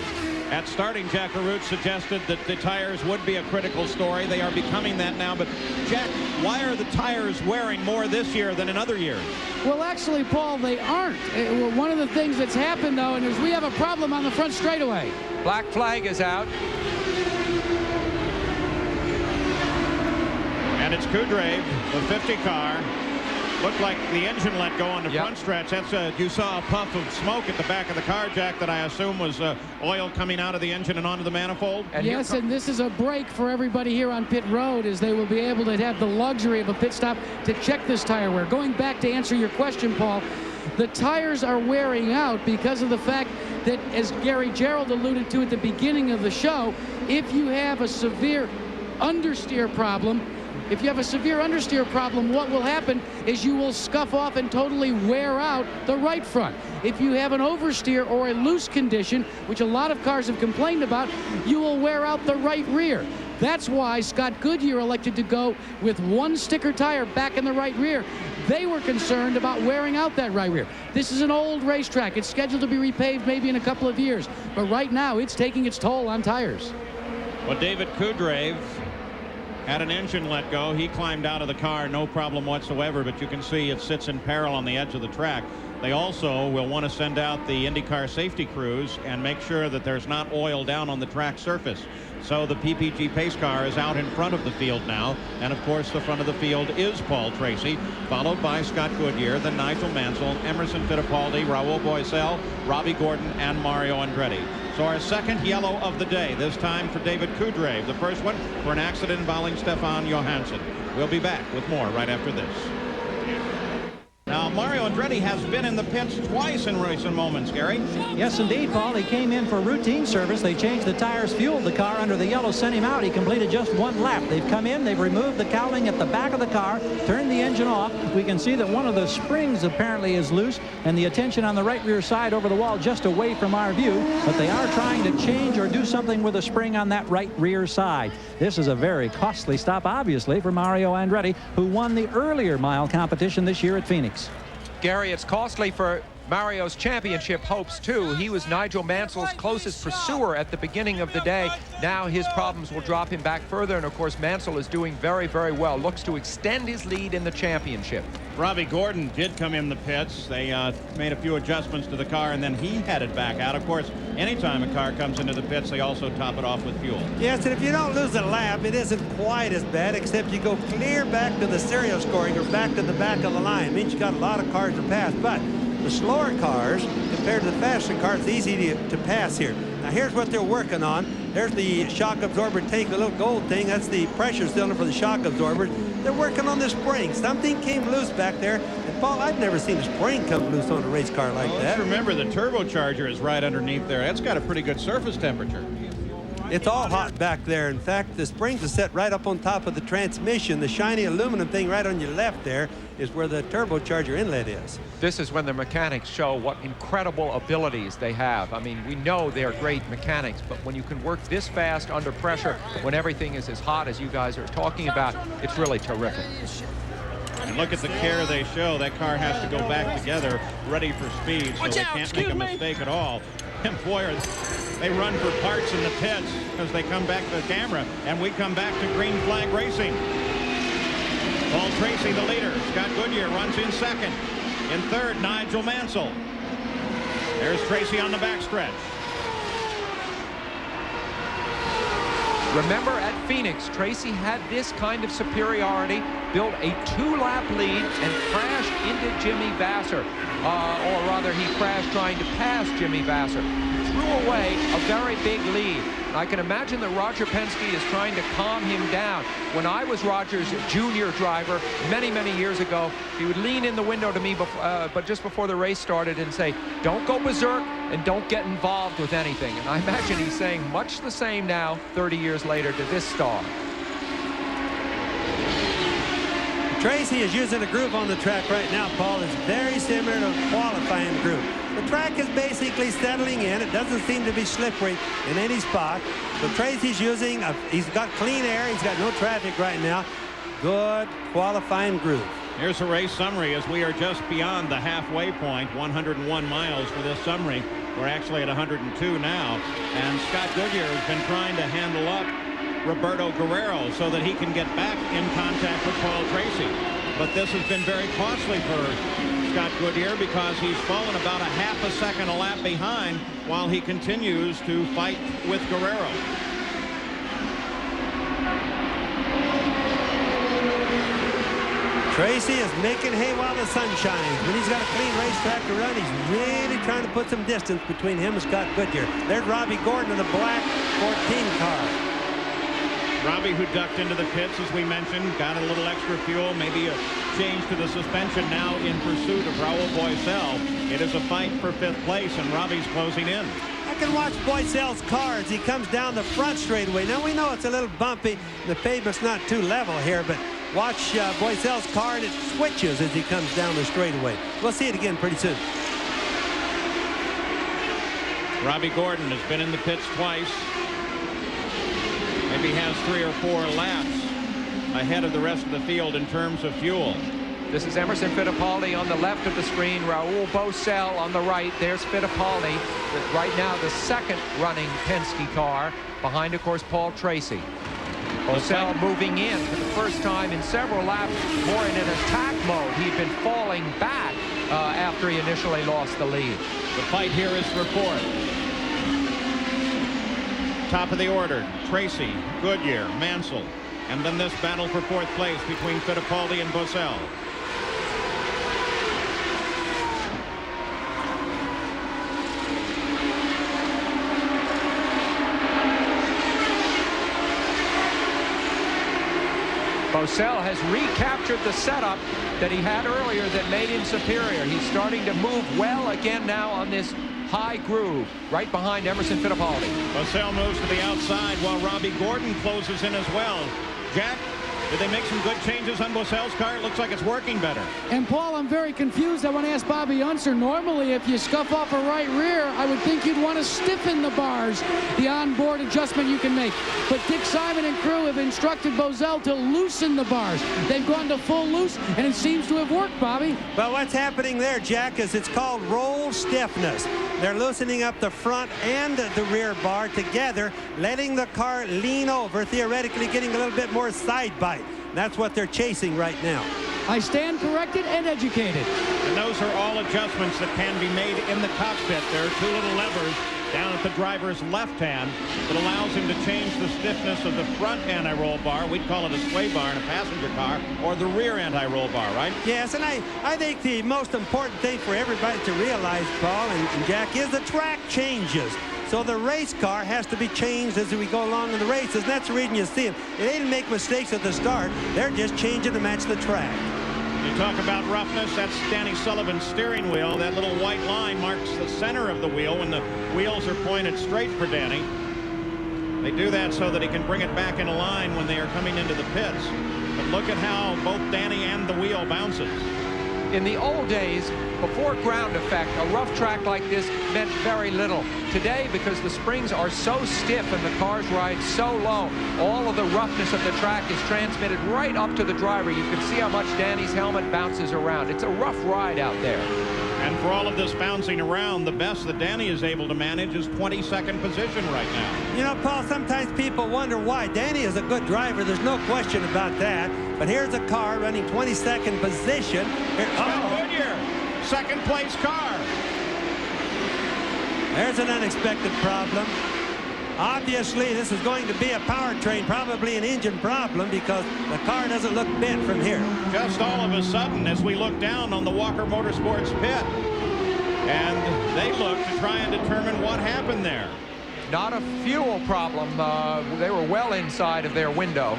At starting, Jack Arute suggested that the tires would be a critical story. They are becoming that now. But, Jack, why are the tires wearing more this year than in other years? Well, actually, Paul, they aren't. One of the things that's happened, though, is we have a problem on the front straightaway. Black flag is out. And it's Kudrave, the 50 car. Looked like the engine let go on the front stretch. That's you saw a puff of smoke at the back of the car, Jack, that I assume was oil coming out of the engine and onto the manifold. And yes, and this is a break for everybody here on pit road, as they will be able to have the luxury of a pit stop to check this tire wear. Going back to answer your question, Paul, the tires are wearing out because of the fact that, as Gary Gerald alluded to at the beginning of the show, if you have a severe understeer problem, what will happen is you will scuff off and totally wear out the right front. If you have an oversteer or a loose condition, which a lot of cars have complained about, you will wear out the right rear. That's why Scott Goodyear elected to go with 1 sticker tire back in the right rear. They were concerned about wearing out that right rear. This is an old racetrack. It's scheduled to be repaved maybe in a couple of years. But right now, it's taking its toll on tires. Well, David Kudrave had an engine let go. He climbed out of the car, no problem whatsoever, but you can see it sits in peril on the edge of the track. They also will want to send out the IndyCar safety crews and make sure that there's not oil down on the track surface. So the PPG pace car is out in front of the field now, and of course the front of the field is Paul Tracy, followed by Scott Goodyear, then Nigel Mansell, Emerson Fittipaldi, Raul Boesel, Robbie Gordon, and Mario Andretti. So our second yellow of the day, this time for David Kudrave, the first one for an accident involving Stefan Johansson. We'll be back with more right after this. Now, Mario Andretti has been in the pits twice in recent moments, Gary. Yes, indeed, Paul. He came in for routine service. They changed the tires, fueled the car under the yellow, sent him out. He completed just 1 lap. They've come in, they've removed the cowling at the back of the car, turned the engine off. We can see that one of the springs apparently is loose, and the attention on the right rear side over the wall just away from our view. But they are trying to change or do something with the spring on that right rear side. This is a very costly stop, obviously, for Mario Andretti, who won the earlier mile competition this year at Phoenix. Gary, it's costly for Mario's championship hopes, too. He was Nigel Mansell's closest pursuer at the beginning of the day. Now his problems will drop him back further, and of course Mansell is doing very, very well. Looks to extend his lead in the championship. Robbie Gordon did come in the pits. They made a few adjustments to the car, and then he headed back out. Of course, anytime a car comes into the pits, they also top it off with fuel. Yes, and if you don't lose a lap, it isn't quite as bad, except you go clear back to the serial scoring or back to the back of the line. It means you got a lot of cars to pass, but the slower cars compared to the faster cars, it's easy to pass here. Now here's what they're working on. There's the shock absorber tank, the little gold thing. That's the pressure cylinder for the shock absorbers. They're working on the spring. Something came loose back there. And Paul, I've never seen a spring come loose on a race car like that. Let's remember the turbocharger is right underneath there. That's got a pretty good surface temperature. It's all hot back there. In fact, the springs are set right up on top of the transmission. The shiny aluminum thing right on your left there is where the turbocharger inlet is. This is when the mechanics show what incredible abilities they have. I mean, we know they're great mechanics, but when you can work this fast under pressure, when everything is as hot as you guys are talking about, it's really terrific. And look at the care they show. That car has to go back together, ready for speed, so they can't make a mistake at all. Employers, they run for parts in the pits as they come back to the camera, and we come back to green flag racing. Paul Tracy, the leader. Scott Goodyear runs in second. In third, Nigel Mansell. There's Tracy on the backstretch. Remember at Phoenix, Tracy had this kind of superiority, built a 2-lap lead and crashed into Jimmy Vasser. Or rather, he crashed trying to pass Jimmy Vasser. Threw away a very big lead. And I can imagine that Roger Penske is trying to calm him down. When I was Roger's junior driver many, many years ago, he would lean in the window to me but just before the race started and say, don't go berserk and don't get involved with anything. And I imagine he's saying much the same now, 30 years later, to this star. Tracy is using a groove on the track right now, Paul. It's very similar to a qualifying groove. The track is basically settling in. It doesn't seem to be slippery in any spot. So Tracy's using, he's got clean air. He's got no traffic right now. Good qualifying groove. Here's a race summary as we are just beyond the halfway point. 101 miles for this summary. We're actually at 102 now. And Scott Goodyear has been trying to handle up Roberto Guerrero so that he can get back in contact with Paul Tracy. But this has been very costly for Scott Goodyear because he's fallen about a half a second a lap behind while he continues to fight with Guerrero. Tracy is making hay while the sun shines. When he's got a clean racetrack to run, he's really trying to put some distance between him and Scott Goodyear. There's Robbie Gordon in the black 14 car. Robbie, who ducked into the pits, as we mentioned, got a little extra fuel, maybe a change to the suspension, now in pursuit of Raul Boesel. It is a fight for 5th place, and Robbie's closing in. I can watch Boysel's car as he comes down the front straightaway. Now, we know it's a little bumpy. The pavement's not too level here, but watch Boysel's car, and it switches as he comes down the straightaway. We'll see it again pretty soon. Robbie Gordon has been in the pits twice. Maybe has 3 or 4 laps ahead of the rest of the field in terms of fuel. This is Emerson Fittipaldi on the left of the screen. Raul Boesel on the right. There's Fittipaldi, right now the second running Penske car. Behind, of course, Paul Tracy. Boesel moving in for the first time in several laps, more in an attack mode. He'd been falling back after he initially lost the lead. The fight here is for 4th. Top of the order, Tracy, Goodyear, Mansell, and then this battle for 4th place between Fittipaldi and Boesel. Boesel has recaptured the setup that he had earlier that made him superior. He's starting to move well again now on this high groove, right behind Emerson Fittipaldi. Boesel moves to the outside while Robbie Gordon closes in as well. Jack, did they make some good changes on Boesel's car? It looks like it's working better. And Paul, I'm very confused. I want to ask Bobby Unser. Normally, if you scuff off a right rear, I would think you'd want to stiffen the bars, the onboard adjustment you can make. But Dick Simon and crew have instructed Boesel to loosen the bars. They've gone to full loose, and it seems to have worked, Bobby. Well, what's happening there, Jack, is it's called roll stiffness. They're loosening up the front and the rear bar together, letting the car lean over, theoretically getting a little bit more side bite. That's what they're chasing right now. I stand corrected and educated. And those are all adjustments that can be made in the cockpit. There are 2 little levers down at the driver's left hand that allows him to change the stiffness of the front anti-roll bar. We'd call it a sway bar in a passenger car, or the rear anti-roll bar, right? Yes, and I think the most important thing for everybody to realize, Paul and Jack, is the track changes. So the race car has to be changed as we go along in the races. And that's the reason you see them. They didn't make mistakes at the start. They're just changing to match the track. You talk about roughness, that's Danny Sullivan's steering wheel. That little white line marks the center of the wheel when the wheels are pointed straight for Danny. They do that so that he can bring it back in a line when they are coming into the pits. But look at how both Danny and the wheel bounces. In the old days, before ground effect, a rough track like this meant very little. Today, because the springs are so stiff and the cars ride so low, all of the roughness of the track is transmitted right up to the driver. You can see how much Danny's helmet bounces around. It's a rough ride out there. And for all of this bouncing around, the best that Danny is able to manage is 22nd position right now. You know, Paul, sometimes people wonder why. Danny is a good driver. There's no question about that. But here's a car running 22nd position. Goodyear, second place car. There's an unexpected problem. Obviously, this is going to be a powertrain, probably an engine problem, because the car doesn't look bent from here. Just all of a sudden, as we look down on the Walker Motorsports pit, and they look to try and determine what happened there. Not a fuel problem. They were well inside of their window.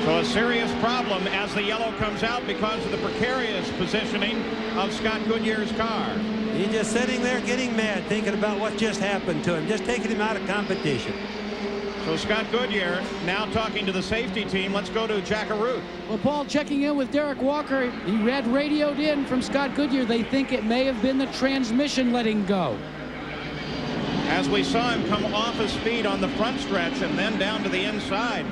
So a serious problem as the yellow comes out because of the precarious positioning of Scott Goodyear's car. He's just sitting there getting mad, thinking about what just happened to him, just taking him out of competition. So Scott Goodyear now talking to the safety team. Let's go to Jack Arute. Well, Paul, checking in with Derek Walker, he had radioed in from Scott Goodyear. They think it may have been the transmission letting go. As we saw him come off of speed on the front stretch and then down to the inside.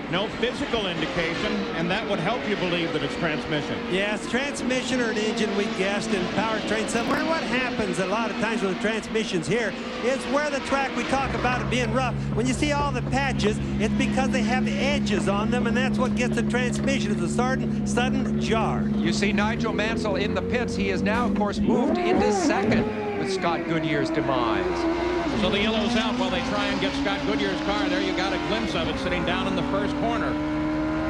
No physical indication, and that would help you believe that it's transmission. Yes, transmission or an engine, we guessed, and powertrain somewhere. What happens a lot of times with the transmissions here is where the track we talk about it being rough. When you see all the patches, it's because they have edges on them, and that's what gets the transmission. It's a sudden jar. You see Nigel Mansell in the pits. He is now, of course, moved into second with Scott Goodyear's demise. So the yellow's out while they try and get Scott Goodyear's car. There you got a glimpse of it sitting down in the first corner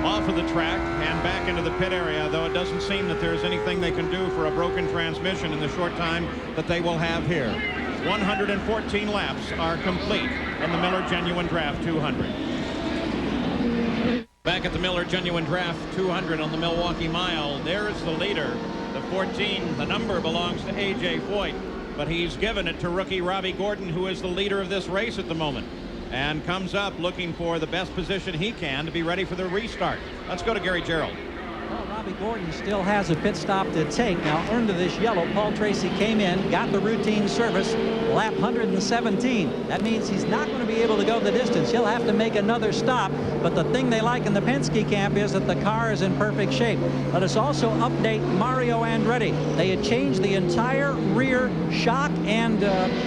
off of the track and back into the pit area, though it doesn't seem that there's anything they can do for a broken transmission in the short time that they will have here. 114 laps are complete in the Miller Genuine Draft 200. Back at the Miller Genuine Draft 200 on the Milwaukee Mile, there's the leader. The 14, the number belongs to A.J. Foyt. But he's given it to rookie Robbie Gordon, who is the leader of this race at the moment, and comes up looking for the best position he can to be ready for the restart. Let's go to Gary Gerald. Well, Robbie Gordon still has a pit stop to take. Now, into this yellow, Paul Tracy came in, got the routine service, lap 117. That means he's not going to be able to go the distance. He'll have to make another stop. But the thing they like in the Penske camp is that the car is in perfect shape. Let us also update Mario Andretti. They had changed the entire rear shock and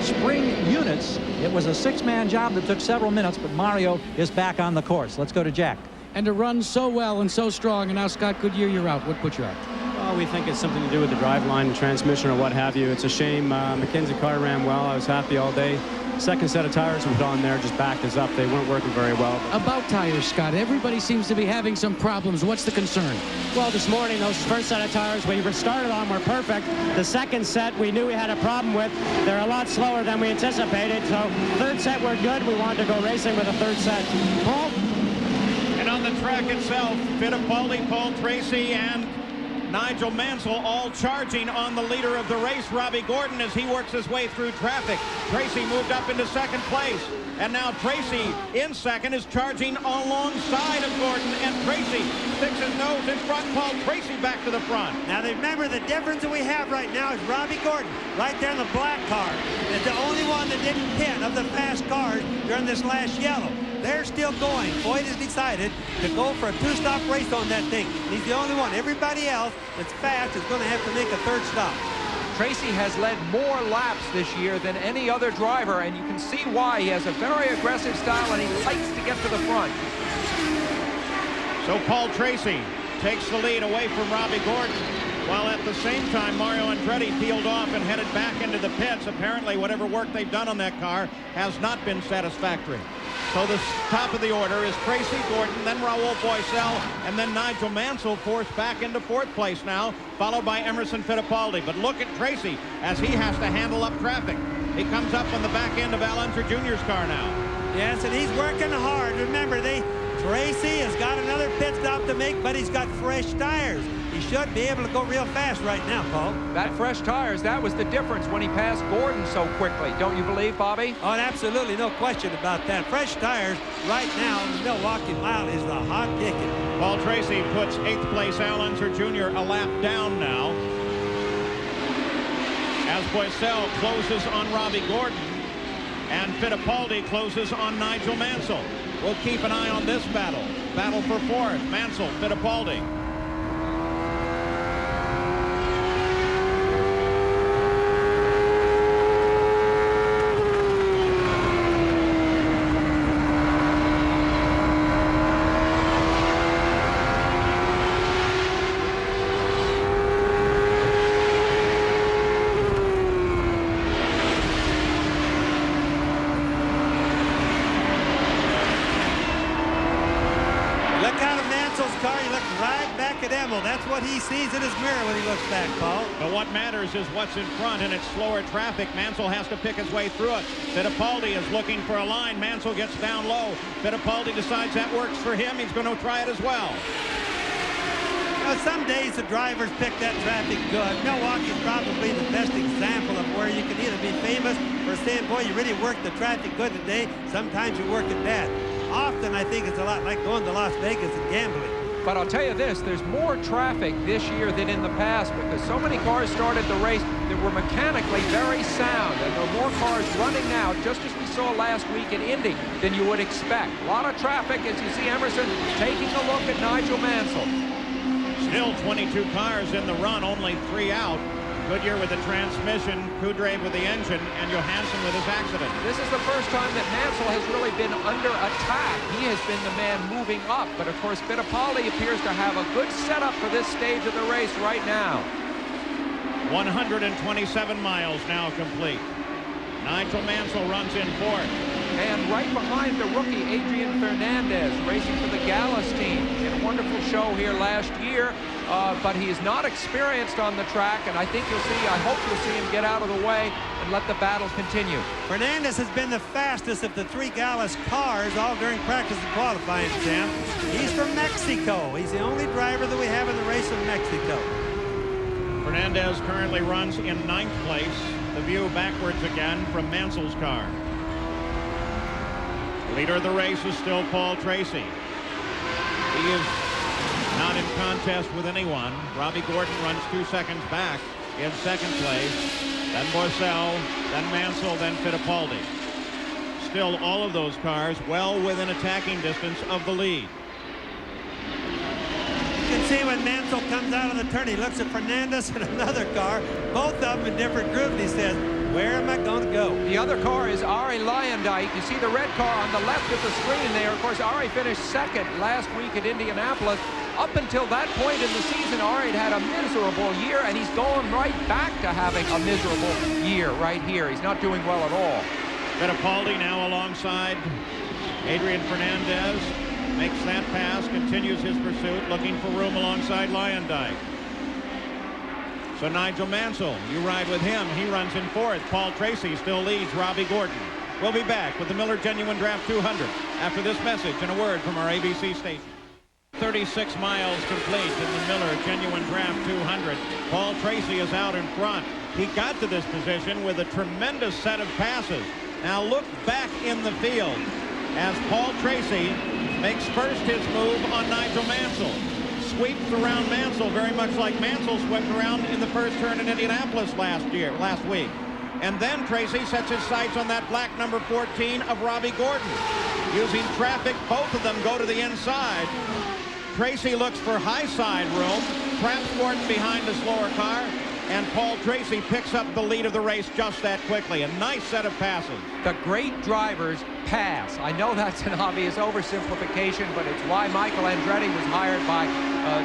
spring units. It was a six-man job that took several minutes, but Mario is back on the course. Let's go to Jack. And to run so well and so strong, and now Scott Goodyear, you're out. What put you out? Well, we think it's something to do with the driveline, transmission, or what have you. It's a shame. McKenzie car ran well. I was happy all day. Second set of tires we put on there just backed us up. They weren't working very well. About tires, Scott, everybody seems to be having some problems. What's the concern? Well, this morning, those first set of tires we started on were perfect. The second set, we knew we had a problem with. They're a lot slower than we anticipated. So third set, we're good. We wanted to go racing with a third set. Paul? And on the track itself, Fittipaldi, Paul Tracy, and Nigel Mansell all charging on the leader of the race, Robbie Gordon, as he works his way through traffic. Tracy moved up into second place. And now Tracy in second is charging alongside of Gordon. And Tracy sticks his nose in front. Paul Tracy back to the front. Now remember, the difference that we have right now is Robbie Gordon right there in the black car is the only one that didn't pit of the fast cars during this last yellow. They're still going. Foyt has decided to go for a two-stop race on that thing. He's the only one. Everybody else that's fast is going to have to make a third stop. Tracy has led more laps this year than any other driver, and you can see why. He has a very aggressive style, and he likes to get to the front. So Paul Tracy takes the lead away from Robbie Gordon, while at the same time Mario Andretti peeled off and headed back into the pits. Apparently whatever work they've done on that car has not been satisfactory. So the top of the order is Tracy, Gordon, then Raul Boisel, and then Nigel Mansell forced back into fourth place now, followed by Emerson Fittipaldi. But look at Tracy as he has to handle up traffic. He comes up on the back end of Al Unser Jr.'s car now. Yes, and he's working hard. Remember, Tracy has got another pit stop to make, but he's got fresh tires. He should be able to go real fast right now, Paul. That fresh tires, that was the difference when he passed Gordon so quickly. Don't you believe, Bobby? Oh, absolutely, no question about that. Fresh tires right now in the Milwaukee Mile is the hot ticket. Paul Tracy puts 8th place Al Unser Jr. a lap down now, as Boisel closes on Robbie Gordon and Fittipaldi closes on Nigel Mansell. We'll keep an eye on this battle. Battle for fourth, Mansell, Fittipaldi. car, he looks right back at Emil. That's what he sees in his mirror when he looks back, Paul. But what matters is what's in front, and it's slower traffic. Mansell has to pick his way through it. Fittipaldi is looking for a line. Mansell gets down low. Fittipaldi decides that works for him. He's going to try it as well. Some days the drivers pick that traffic good. Milwaukee's probably the best example of where you can either be famous for saying, boy, you really worked the traffic good today. Sometimes you work it bad. Often I think it's a lot like going to Las Vegas and gambling. But I'll tell you this, there's more traffic this year than in the past because so many cars started the race that were mechanically very sound. And there are more cars running now, just as we saw last week in Indy, than you would expect. A lot of traffic as you see Emerson taking a look at Nigel Mansell. Still 22 cars in the run, only 3 out. Goodyear with the transmission, Kudrave with the engine, and Johansson with his accident. This is the first time that Mansell has really been under attack. He has been the man moving up, but of course Fittipaldi appears to have a good setup for this stage of the race right now. 127 miles now complete. Nigel Mansell runs in fourth. And right behind the rookie, Adrian Fernandez, racing for the Gallus team. Did a wonderful show here last year, but he is not experienced on the track, and I think you'll see, I hope you'll see him get out of the way and let the battle continue. Fernandez has been the fastest of the 3 Gallus cars all during practice and qualifying, Sam. He's from Mexico. He's the only driver that we have in the race in Mexico. Fernandez currently runs in 9th place. The view backwards again from Mansell's car. Leader of the race is still Paul Tracy. He is not in contest with anyone. Robbie Gordon runs 2 seconds back in 2nd place. Then Borsell, then Mansell, then Fittipaldi. Still all of those cars well within attacking distance of the lead. You can see when Mansell comes out of the turn, he looks at Fernandez and another car, both of them in different groups, and he says, where am I going to go? The other car is Ari Luyendyk. You see the red car on the left of the screen there. Of course, Ari finished 2nd last week at Indianapolis. Up until that point in the season, Ari had a miserable year, and he's going right back to having a miserable year right here. He's not doing well at all. Fittipaldi now alongside Adrian Fernandez. Makes that pass, continues his pursuit, looking for room alongside Luyendyk. So Nigel Mansell, you ride with him. He runs in 4th. Paul Tracy still leads Robbie Gordon. We'll be back with the Miller Genuine Draft 200 after this message and a word from our ABC station. 36 miles complete in the Miller Genuine Draft 200. Paul Tracy is out in front. He got to this position with a tremendous set of passes. Now look back in the field as Paul Tracy makes first his move on Nigel Mansell. Sweeps around Mansell very much like Mansell swept around in the first turn in Indianapolis last week. And then Tracy sets his sights on that black number 14 of Robbie Gordon. Using traffic, both of them go to the inside. Tracy looks for high side room, traps Gordon behind the slower car, and Paul Tracy picks up the lead of the race just that quickly. A nice set of passes. The great drivers pass. I know that's an obvious oversimplification, but it's why Michael Andretti was hired by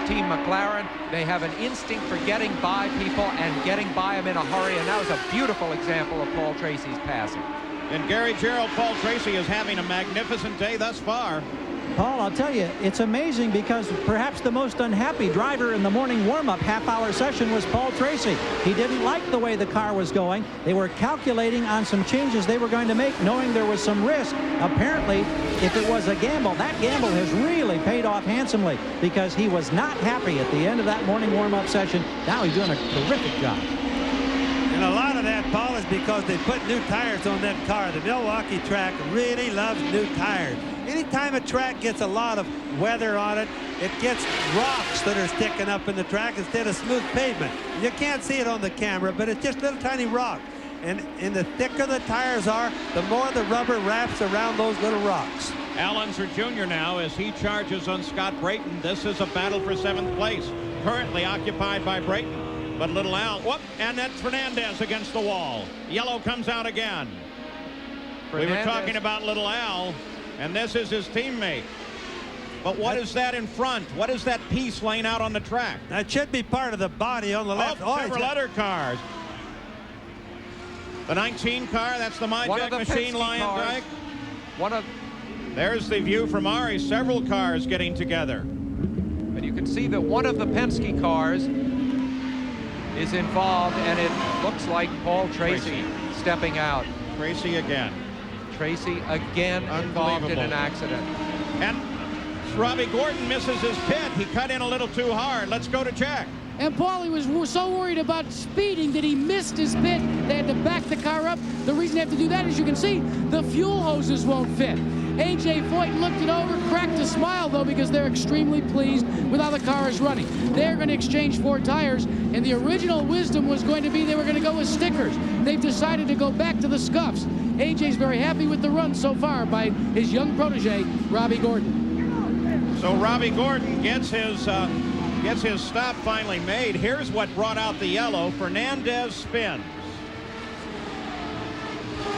Team McLaren. They have an instinct for getting by people and getting by them in a hurry, and that was a beautiful example of Paul Tracy's passing. And Gary Gerald, Paul Tracy is having a magnificent day thus far. Paul, I'll tell you, it's amazing because perhaps the most unhappy driver in the morning warm-up half-hour session was Paul Tracy. He didn't like the way the car was going. They were calculating on some changes they were going to make, knowing there was some risk. Apparently, if it was a gamble, that gamble has really paid off handsomely because he was not happy at the end of that morning warm-up session. Now he's doing a terrific job. And a lot of that, Paul, is because they put new tires on that car. The Milwaukee track really loves new tires. Anytime a track gets a lot of weather on it, it gets rocks that are sticking up in the track instead of smooth pavement. You can't see it on the camera, but it's just little tiny rocks. And the thicker the tires are, the more the rubber wraps around those little rocks. Al Unser Jr. now as he charges on Scott Brayton. This is a battle for 7th place, currently occupied by Brayton. But little Al, whoop, and that's Fernandez against the wall. Yellow comes out again. We were talking about little Al, and this is his teammate. But what is that in front? What is that piece laying out on the track? That should be part of the body on the left. Several other cars. The 19 car, that's the MyJack machine, Luyendyk. One of There's the view from Ari. Several cars getting together. can see that one of the Penske cars is involved, and it looks like Paul Tracy stepping out. Tracy again. Tracy again involved in an accident. And Robbie Gordon misses his pit. He cut in a little too hard. Let's go to Jack. And Paulie was so worried about speeding that he missed his pit. They had to back the car up. The reason they have to do that, as you can see, the fuel hoses won't fit. A.J. Foyt looked it over, cracked a smile, though, because they're extremely pleased with how the car is running. They're going to exchange 4 tires, and the original wisdom was going to be they were going to go with stickers. They've decided to go back to the scuffs. A.J.'s very happy with the run so far by his young protege, Robbie Gordon. So Robbie Gordon gets his stop finally made. Here's what brought out the yellow. Fernandez spins.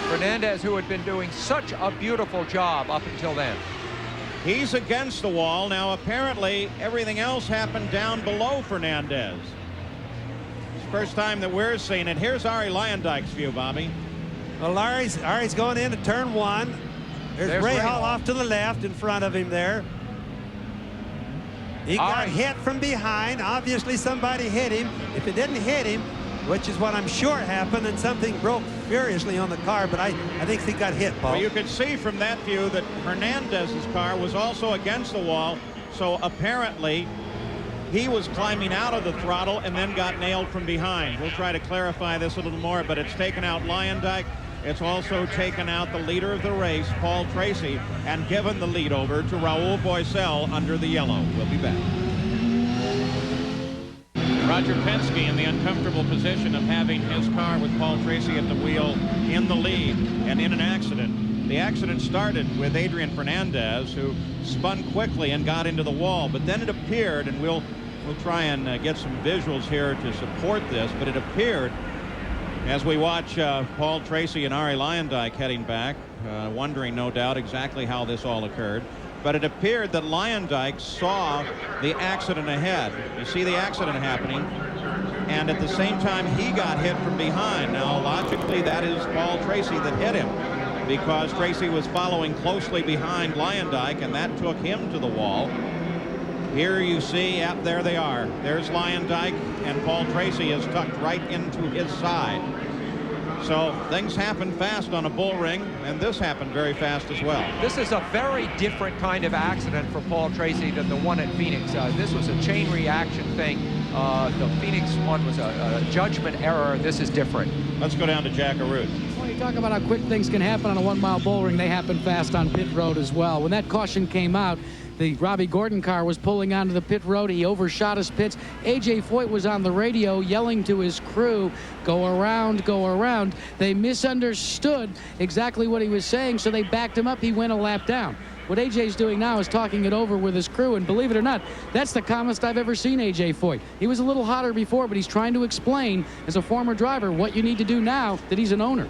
Fernandez, who had been doing such a beautiful job up until then. He's against the wall. Now, apparently, everything else happened down below Fernandez. It's the first time that we're seeing it. Here's Arie Luyendyk's view, Bobby. Well, Arie's going into turn 1. There's Ray Hall off to the left in front of him there. He got hit from behind. Obviously, somebody hit him. If it didn't hit him, which is what I'm sure happened, and something broke furiously on the car, but I think he got hit, Paul. Well, you could see from that view that Hernandez's car was also against the wall, so apparently he was climbing out of the throttle and then got nailed from behind. We'll try to clarify this a little more, but it's taken out Luyendyk. It's also taken out the leader of the race, Paul Tracy, and given the lead over to Raul Boesel under the yellow. We'll be back. Roger Penske in the uncomfortable position of having his car with Paul Tracy at the wheel in the lead and in an accident. The accident started with Adrian Fernandez, who spun quickly and got into the wall, but then it appeared, and we'll try and get some visuals here to support this, but it appeared as we watch Paul Tracy and Arie Luyendyk heading back, wondering no doubt exactly how this all occurred. But it appeared that Luyendyk saw the accident ahead. You see the accident happening, and at the same time he got hit from behind. Now logically that is Paul Tracy that hit him, because Tracy was following closely behind Luyendyk, and that took him to the wall. Here you see, yep, there they are. There's Luyendyk, and Paul Tracy is tucked right into his side. So things happen fast on a bull ring, and this happened very fast as well. This is a very different kind of accident for Paul Tracy than the one at Phoenix. This was a chain reaction thing. The Phoenix one was a judgment error. This is different. Let's go down to Jack Arute. Well, you talk about how quick things can happen on a 1-mile bull ring. They happen fast on pit road as well. When that caution came out, the Robbie Gordon car was pulling onto the pit road. He overshot his pits. A.J. Foyt was on the radio yelling to his crew, go around, go around. They misunderstood exactly what he was saying, so they backed him up. He went a lap down. What A.J.'s doing now is talking it over with his crew, and believe it or not, that's the calmest I've ever seen A.J. Foyt. He was a little hotter before, but he's trying to explain, as a former driver, what you need to do now that he's an owner.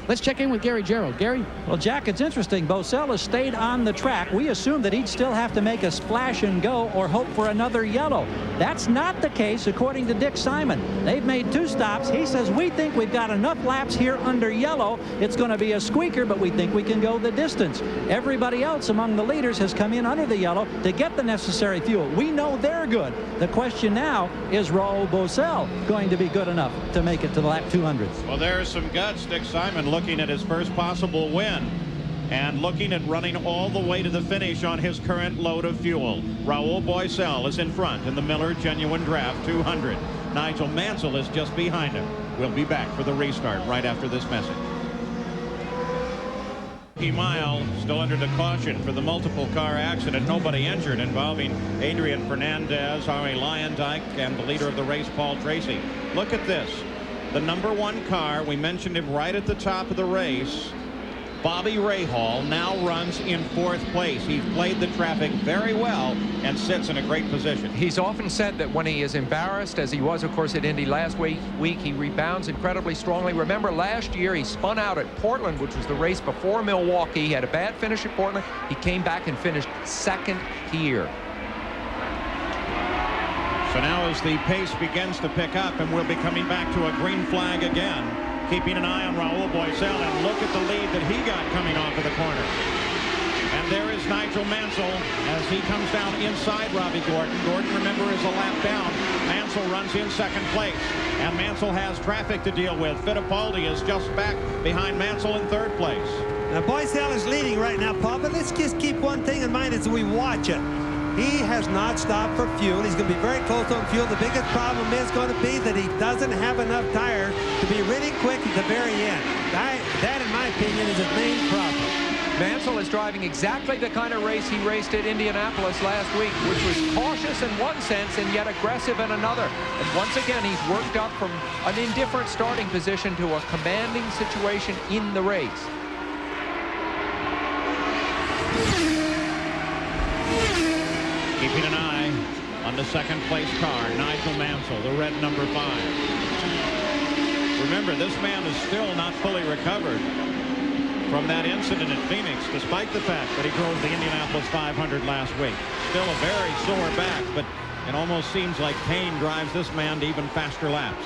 Let's check in with Gary Gerald. Gary? Well, Jack, it's interesting. Boesel has stayed on the track. We assumed that he'd still have to make a splash and go or hope for another yellow. That's not the case, according to Dick Simon. They've made 2 stops. He says, we think we've got enough laps here under yellow. It's going to be a squeaker, but we think we can go the distance. Everybody else among the leaders has come in under the yellow to get the necessary fuel. We know they're good. The question now, is Raul Boesel going to be good enough to make it to the lap 200? Well, there's some guts. Dick Simon looking at his first possible win and looking at running all the way to the finish on his current load of fuel. Raul Boesel is in front in the Miller Genuine Draft 200. Nigel Mansell is just behind him. We'll be back for the restart right after this message. Milwaukee Mile still under the caution for the multiple car accident. Nobody injured involving Adrian Fernandez, Arie Luyendyk, and the leader of the race, Paul Tracy. Look at this. The #1 car, we mentioned him right at the top of the race, Bobby Rahal, now runs in 4th place. He's played the traffic very well and sits in a great position. He's often said that when he is embarrassed, as he was, of course, at Indy last week, he rebounds incredibly strongly. Remember, last year he spun out at Portland, which was the race before Milwaukee. He had a bad finish at Portland. He came back and finished 2nd here. So now as the pace begins to pick up, and we'll be coming back to a green flag again, keeping an eye on Raul Boesel, and look at the lead that he got coming off of the corner. And there is Nigel Mansell as he comes down inside Robbie Gordon. Gordon, remember, is a lap down. Mansell runs in second place. And Mansell has traffic to deal with. Fittipaldi is just back behind Mansell in third place. Now, Boycell is leading right now, Paul, but let's just keep one thing in mind as we watch it. He has not stopped for fuel. He's going to be very close on fuel. The biggest problem is going to be that he doesn't have enough tires to be really quick at the very end. That, in my opinion, is his main problem. Mansell is driving exactly the kind of race he raced at Indianapolis last week, which was cautious in one sense and yet aggressive in another. And once again, he's worked up from an indifferent starting position to a commanding situation in the race. Keeping an eye on the second place car, Nigel Mansell, the red number 5. Remember, this man is still not fully recovered from that incident in Phoenix, despite the fact that he drove the Indianapolis 500 last week. Still a very sore back, but it almost seems like pain drives this man to even faster laps.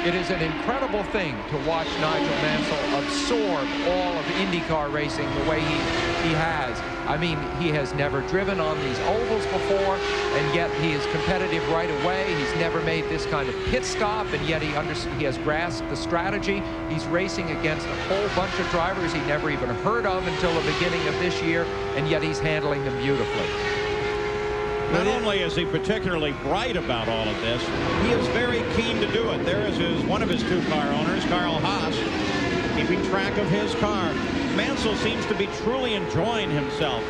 It is an incredible thing to watch Nigel Mansell absorb all of IndyCar racing the way he has. I mean, he has never driven on these ovals before, and yet he is competitive right away. He's never made this kind of pit stop, and yet he has grasped the strategy. He's racing against a whole bunch of drivers he never even heard of until the beginning of this year, and yet he's handling them beautifully. Not only is he particularly bright about all of this, he is very keen to do it. There is one of his two car owners, Carl Haas, keeping track of his car. Mansell seems to be truly enjoying himself.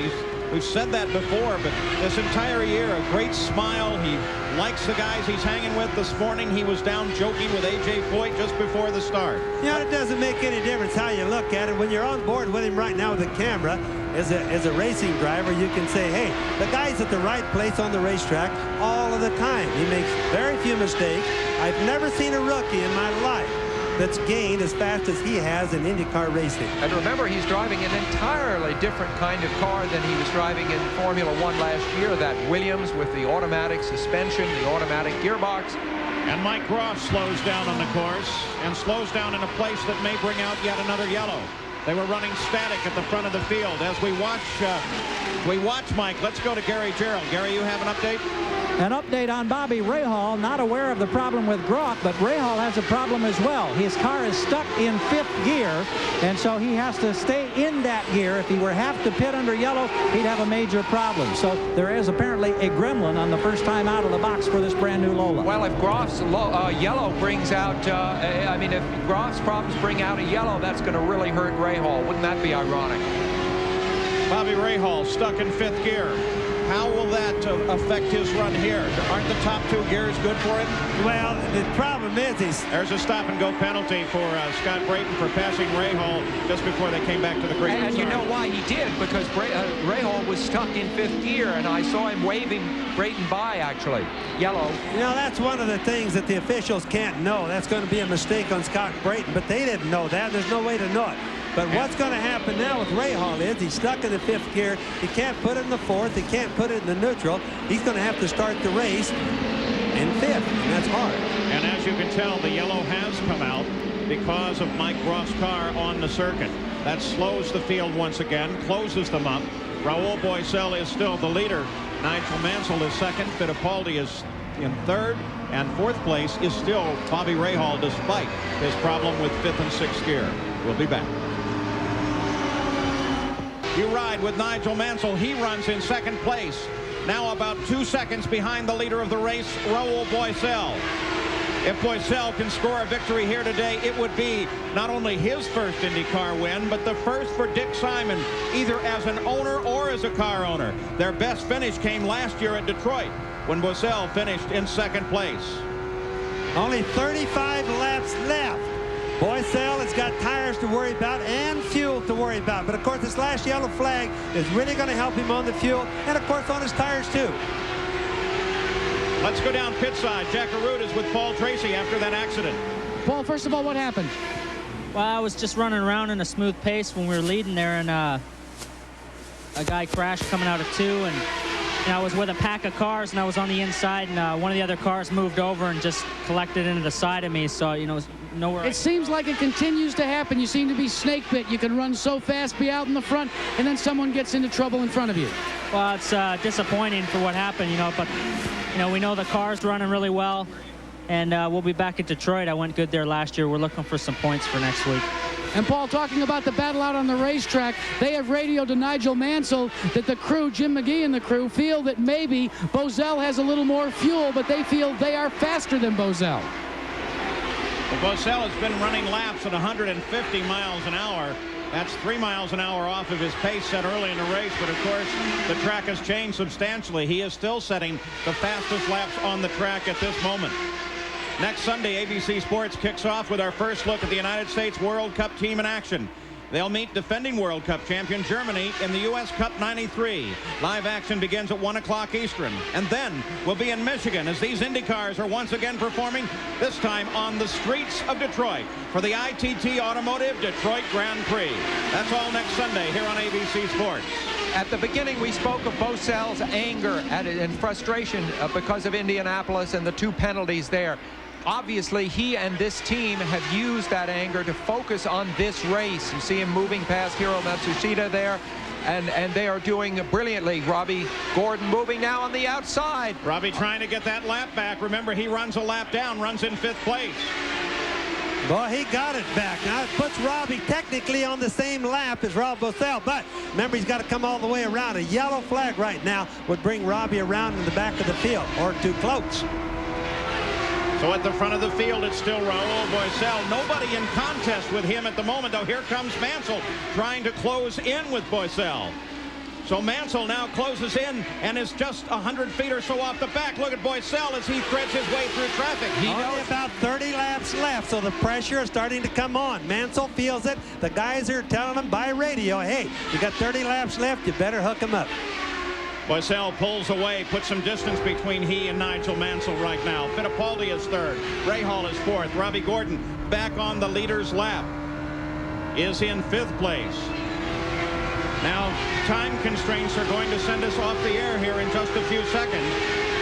We've said that before, but this entire year, a great smile. He likes the guys he's hanging with. This morning, he was down joking with A.J. Foyt just before the start. You know, it doesn't make any difference how you look at it. When you're on board with him right now with the camera, as a racing driver, you can say, hey, the guy's at the right place on the racetrack all of the time. He makes very few mistakes. I've never seen a rookie in my life that's gained as fast as he has in IndyCar racing. And remember, he's driving an entirely different kind of car than he was driving in Formula One last year. That Williams with the automatic suspension, the automatic gearbox. And Mike Groff slows down on the course and slows down in a place that may bring out yet another yellow. They were running static at the front of the field. As we watch Mike, let's go to Gary Gerald. Gary, you have an update? An update on Bobby Rahal, not aware of the problem with Groff, but Rahal has a problem as well. His car is stuck in 5th gear, and so he has to stay in that gear. If he were have to pit under yellow, he'd have a major problem. So there is apparently a gremlin on the first time out of the box for this brand new Lola. Well, if Groff's yellow brings out, I mean, if Groff's problems bring out a yellow, that's going to really hurt Rahal. Wouldn't that be ironic? Bobby Rahal stuck in 5th gear. How will that affect his run here? Aren't the top 2 gears good for him? Well, the problem is there's a stop-and-go penalty for Scott Brayton for passing Rahal just before they came back to the grid. And you know why he did? Because Rahal was stuck in 5th gear, and I saw him waving Brayton by, actually. Yellow. You know, that's one of the things that the officials can't know. That's going to be a mistake on Scott Brayton, but they didn't know that. There's no way to know it. But what's going to happen now with Rahal is he's stuck in the 5th gear. He can't put it in the 4th. He can't put it in the neutral. He's going to have to start the race in 5th, and that's hard. And as you can tell, the yellow has come out because of Mike Groff's car on the circuit. That slows the field once again, closes them up. Raul Boesel is still the leader. Nigel Mansell is second. Fittipaldi is in 3rd. And 4th place is still Bobby Rahal, despite his problem with 5th and 6th gear. We'll be back. You ride with Nigel Mansell. He runs in 2nd place. Now about 2 seconds behind the leader of the race, Raul Boesel. If Boesel can score a victory here today, it would be not only his first IndyCar win, but the first for Dick Simon, either as an owner or as a car owner. Their best finish came last year at Detroit, when Boesel finished in 2nd place. Only 35 laps left. Boesel has got tires to worry about and fuel to worry about. But, of course, this last yellow flag is really going to help him on the fuel and, of course, on his tires, too. Let's go down pit side. Jack Arute is with Paul Tracy after that accident. Paul, first of all, what happened? Well, I was just running around in a smooth pace when we were leading there, and a guy crashed coming out of 2, and I was with a pack of cars, and I was on the inside, and one of the other cars moved over and just collected into the side of me. So, nowhere. It seems like it continues to happen. You seem to be snake bit. You can run so fast, be out in the front, and then someone gets into trouble in front of you. Well, it's disappointing for what happened, but, we know the car's running really well, and we'll be back at Detroit. I went good there last year. We're looking for some points for next week. And Paul, talking about the battle out on the racetrack, they have radioed to Nigel Mansell that the crew, Jim McGee and the crew, feel that maybe Bozell has a little more fuel, but they feel they are faster than Bozell. Well, Bozell has been running laps at 150 miles an hour. That's 3 miles an hour off of his pace set early in the race, but of course the track has changed substantially. He is still setting the fastest laps on the track at this moment. Next Sunday, ABC Sports kicks off with our first look at the United States World Cup team in action. They'll meet defending World Cup champion Germany in the U.S. Cup 93. Live action begins at 1 o'clock Eastern. And then we'll be in Michigan as these Indy cars are once again performing, this time on the streets of Detroit for the ITT Automotive Detroit Grand Prix. That's all next Sunday here on ABC Sports. At the beginning, we spoke of Bozell's anger and frustration because of Indianapolis and the 2 penalties there. Obviously, he and this team have used that anger to focus on this race. You see him moving past Hiro Matsushita there, and they are doing brilliantly. Robbie Gordon moving now on the outside. Robbie trying to get that lap back. Remember, he runs a lap down, runs in 5th place. Well, he got it back. Now it puts Robbie technically on the same lap as Rob Bozell, but remember, he's got to come all the way around. A yellow flag right now would bring Robbie around in the back of the field, or too close. So at the front of the field, it's still Raul Boesel. Nobody in contest with him at the moment, though. Here comes Mansell trying to close in with Boesel. So Mansell now closes in and is just 100 feet or so off the back. Look at Boesel as he threads his way through traffic. He Only about 30 laps left, so the pressure is starting to come on. Mansell feels it. The guys are telling him by radio, hey, you got 30 laps left, you better hook him up. Boesel pulls away, puts some distance between he and Nigel Mansell right now. Fittipaldi is 3rd. Rahal is 4th. Robbie Gordon back on the leader's lap is in 5th place. Now, time constraints are going to send us off the air here in just a few seconds,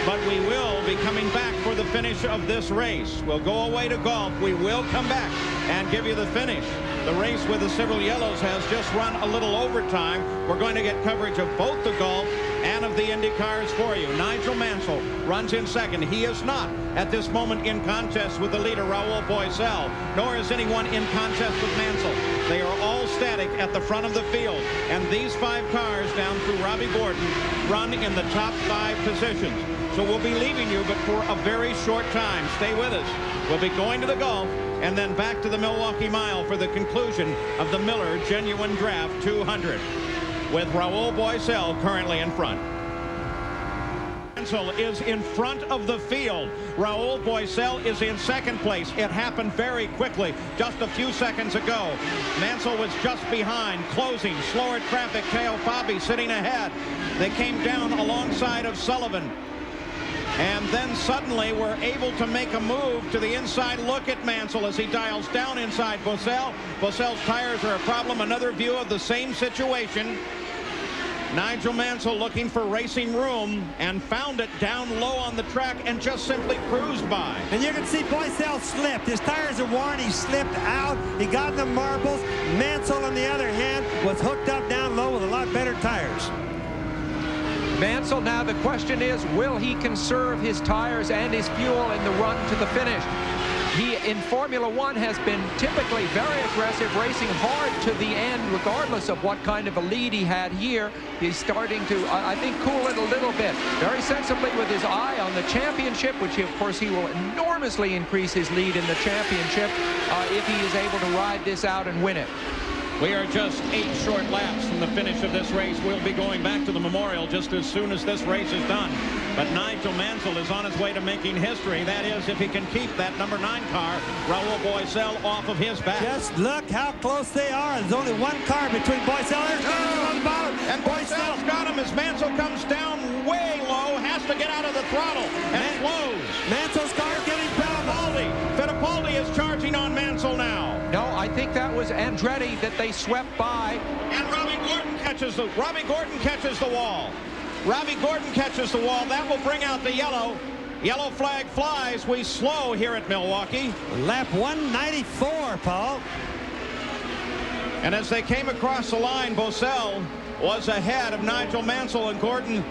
but we will be coming back for the finish of this race. We'll go away to golf. We will come back and give you the finish. The race with the Civil Yellows has just run a little overtime. We're going to get coverage of both the golf and of the Indy cars for you. Nigel Mansell runs in 2nd. He is not at this moment in contest with the leader, Raul Boesel, nor is anyone in contest with Mansell. They are all static at the front of the field, and these 5 cars down through Robbie Gordon run in the top 5 positions. So we'll be leaving you, but for a very short time. Stay with us. We'll be going to the golf and then back to the Milwaukee Mile for the conclusion of the Miller Genuine Draft 200 with Raul Boesel currently in front. Mansell is in front of the field. Raul Boesel is in 2nd place. It happened very quickly, just a few seconds ago. Mansell was just behind, closing, slower traffic. Teo Fabi sitting ahead. They came down alongside of Sullivan. And then suddenly we're able to make a move to the inside. Look at Mansell as he dials down inside Boesel. Boesel's tires are a problem. Another view of the same situation. Nigel Mansell looking for racing room and found it down low on the track and just simply cruised by. And you can see Boesel slipped. His tires are worn. He slipped out. He got in the marbles. Mansell, on the other hand, was hooked up down low with a lot better tires. Mansell, now the question is, will he conserve his tires and his fuel in the run to the finish? He, in Formula One, has been typically very aggressive, racing hard to the end, regardless of what kind of a lead he had here. He's starting to, I think, cool it a little bit. Very sensibly with his eye on the championship, which, of course, he will enormously increase his lead in the championship if he is able to ride this out and win it. We are just 8 short laps from the finish of this race. We'll be going back to the Memorial just as soon as this race is done. But Nigel Mansell is on his way to making history. That is, if he can keep that number 9 car, Raul Boesel, off of his back. Just look how close they are. There's only 1 car between Boesel and the bottom. And Boesel's got him as Mansell comes down way low, has to get out of the throttle and slows. Mansell's car getting Fittipaldi. Fittipaldi is charging on Mansell now. No, I think that was Andretti that they swept by. And Robbie Gordon catches the wall. Robbie Gordon catches the wall. That will bring out the yellow. Yellow flag flies. We slow here at Milwaukee. Lap 194, Paul. And as they came across the line, Bosell was ahead of Nigel Mansell, and Gordon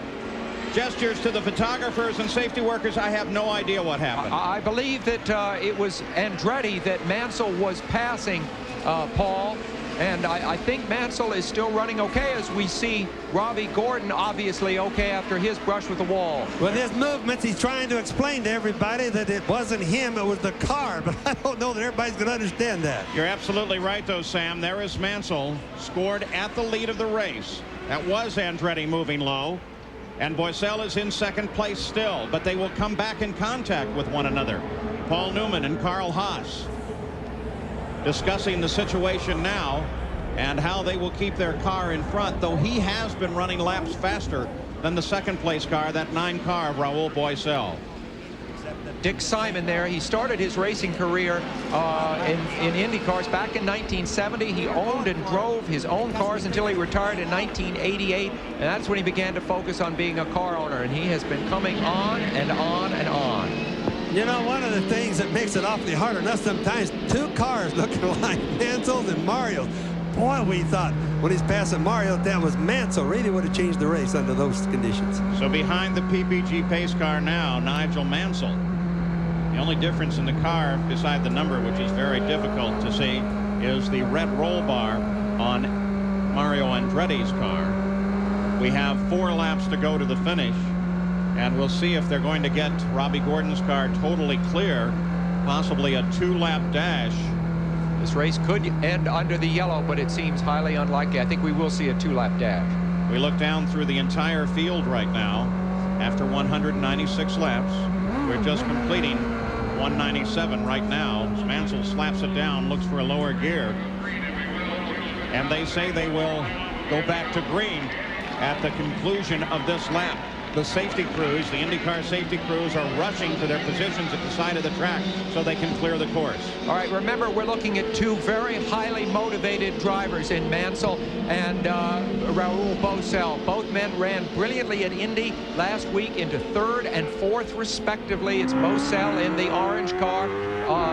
gestures to the photographers and safety workers. I have no idea what happened. I believe that it was Andretti that Mansell was passing, Paul. And I think Mansell is still running okay, as we see Robbie Gordon obviously okay after his brush with the wall. With his movements, he's trying to explain to everybody that it wasn't him, it was the car. But I don't know that everybody's going to understand that. You're absolutely right, though, Sam. There is Mansell, scored at the lead of the race. That was Andretti moving low. And Boisel is in second place still, but they will come back in contact with one another. Paul Newman and Carl Haas discussing the situation now and how they will keep their car in front, though he has been running laps faster than the second place car, that 9 car of Raul Boisel. Dick Simon there. He started his racing career in Indy cars back in 1970. He owned and drove his own cars until he retired in 1988, and that's when he began to focus on being a car owner, and he has been coming on and on and on. You know, one of the things that makes it awfully hard on us sometimes, 2 cars looking like Mansell's and Mario's. Boy, we thought when he's passing Mario that was Mansell. Really would have changed the race under those conditions. So behind the PPG pace car now, Nigel Mansell. The only difference in the car, beside the number, which is very difficult to see, is the red roll bar on Mario Andretti's car. We have 4 laps to go to the finish, and we'll see if they're going to get Robbie Gordon's car totally clear, possibly a 2-lap dash. This race could end under the yellow, but it seems highly unlikely. I think we will see a 2-lap dash. We look down through the entire field right now. After 196 laps, we're just completing 197 right now. Mansell slaps it down, looks for a lower gear. And they say they will go back to green at the conclusion of this lap. The safety crews, the IndyCar safety crews, are rushing to their positions at the side of the track so they can clear the course. All right, remember, we're looking at 2 very highly motivated drivers in Mansell and Raul Boisel. Both men ran brilliantly at Indy last week into 3rd and 4th, respectively. It's Boisel in the orange car.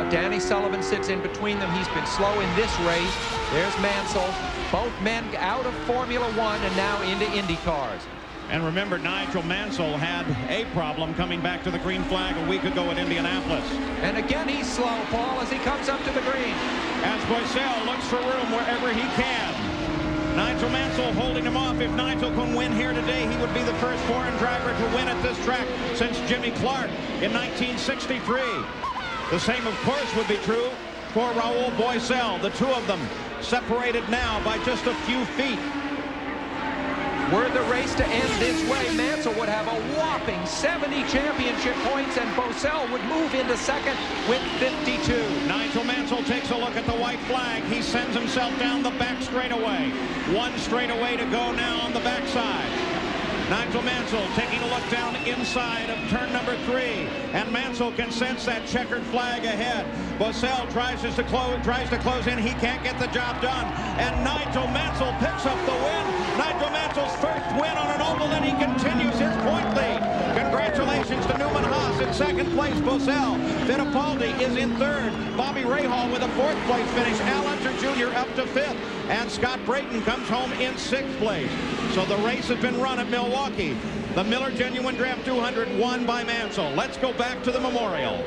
Danny Sullivan sits in between them. He's been slow in this race. There's Mansell. Both men out of Formula One and now into Indy cars. And remember, Nigel Mansell had a problem coming back to the green flag a week ago at Indianapolis. And again, he's slow, Paul, as he comes up to the green. As Boisel looks for room wherever he can. Nigel Mansell holding him off. If Nigel can win here today, he would be the first foreign driver to win at this track since Jimmy Clark in 1963. The same, of course, would be true for Raul Boisel. The 2 of them separated now by just a few feet. Were the race to end this way, Mansell would have a whopping 70 championship points, and Boisel would move into second with 52. Nigel Mansell takes a look at the white flag. He sends himself down the back straightaway. 1 straightaway to go now on the backside. Nigel Mansell taking a look down inside of turn number 3, and Mansell can sense that checkered flag ahead. Boisel tries to close in. He can't get the job done, and Nigel Mansell picks up the win. Nigel Mansell's first win on an oval, and he continues his point lead. Congratulations to Newman Haas in second place. Boisel. Fittipaldi is in 3rd. Bobby Rahal with a 4th place finish. Al Unser Jr. up to 5th. And Scott Brayton comes home in 6th place. So the race has been run at Milwaukee. The Miller Genuine Draft 200 won by Mansell. Let's go back to the memorial.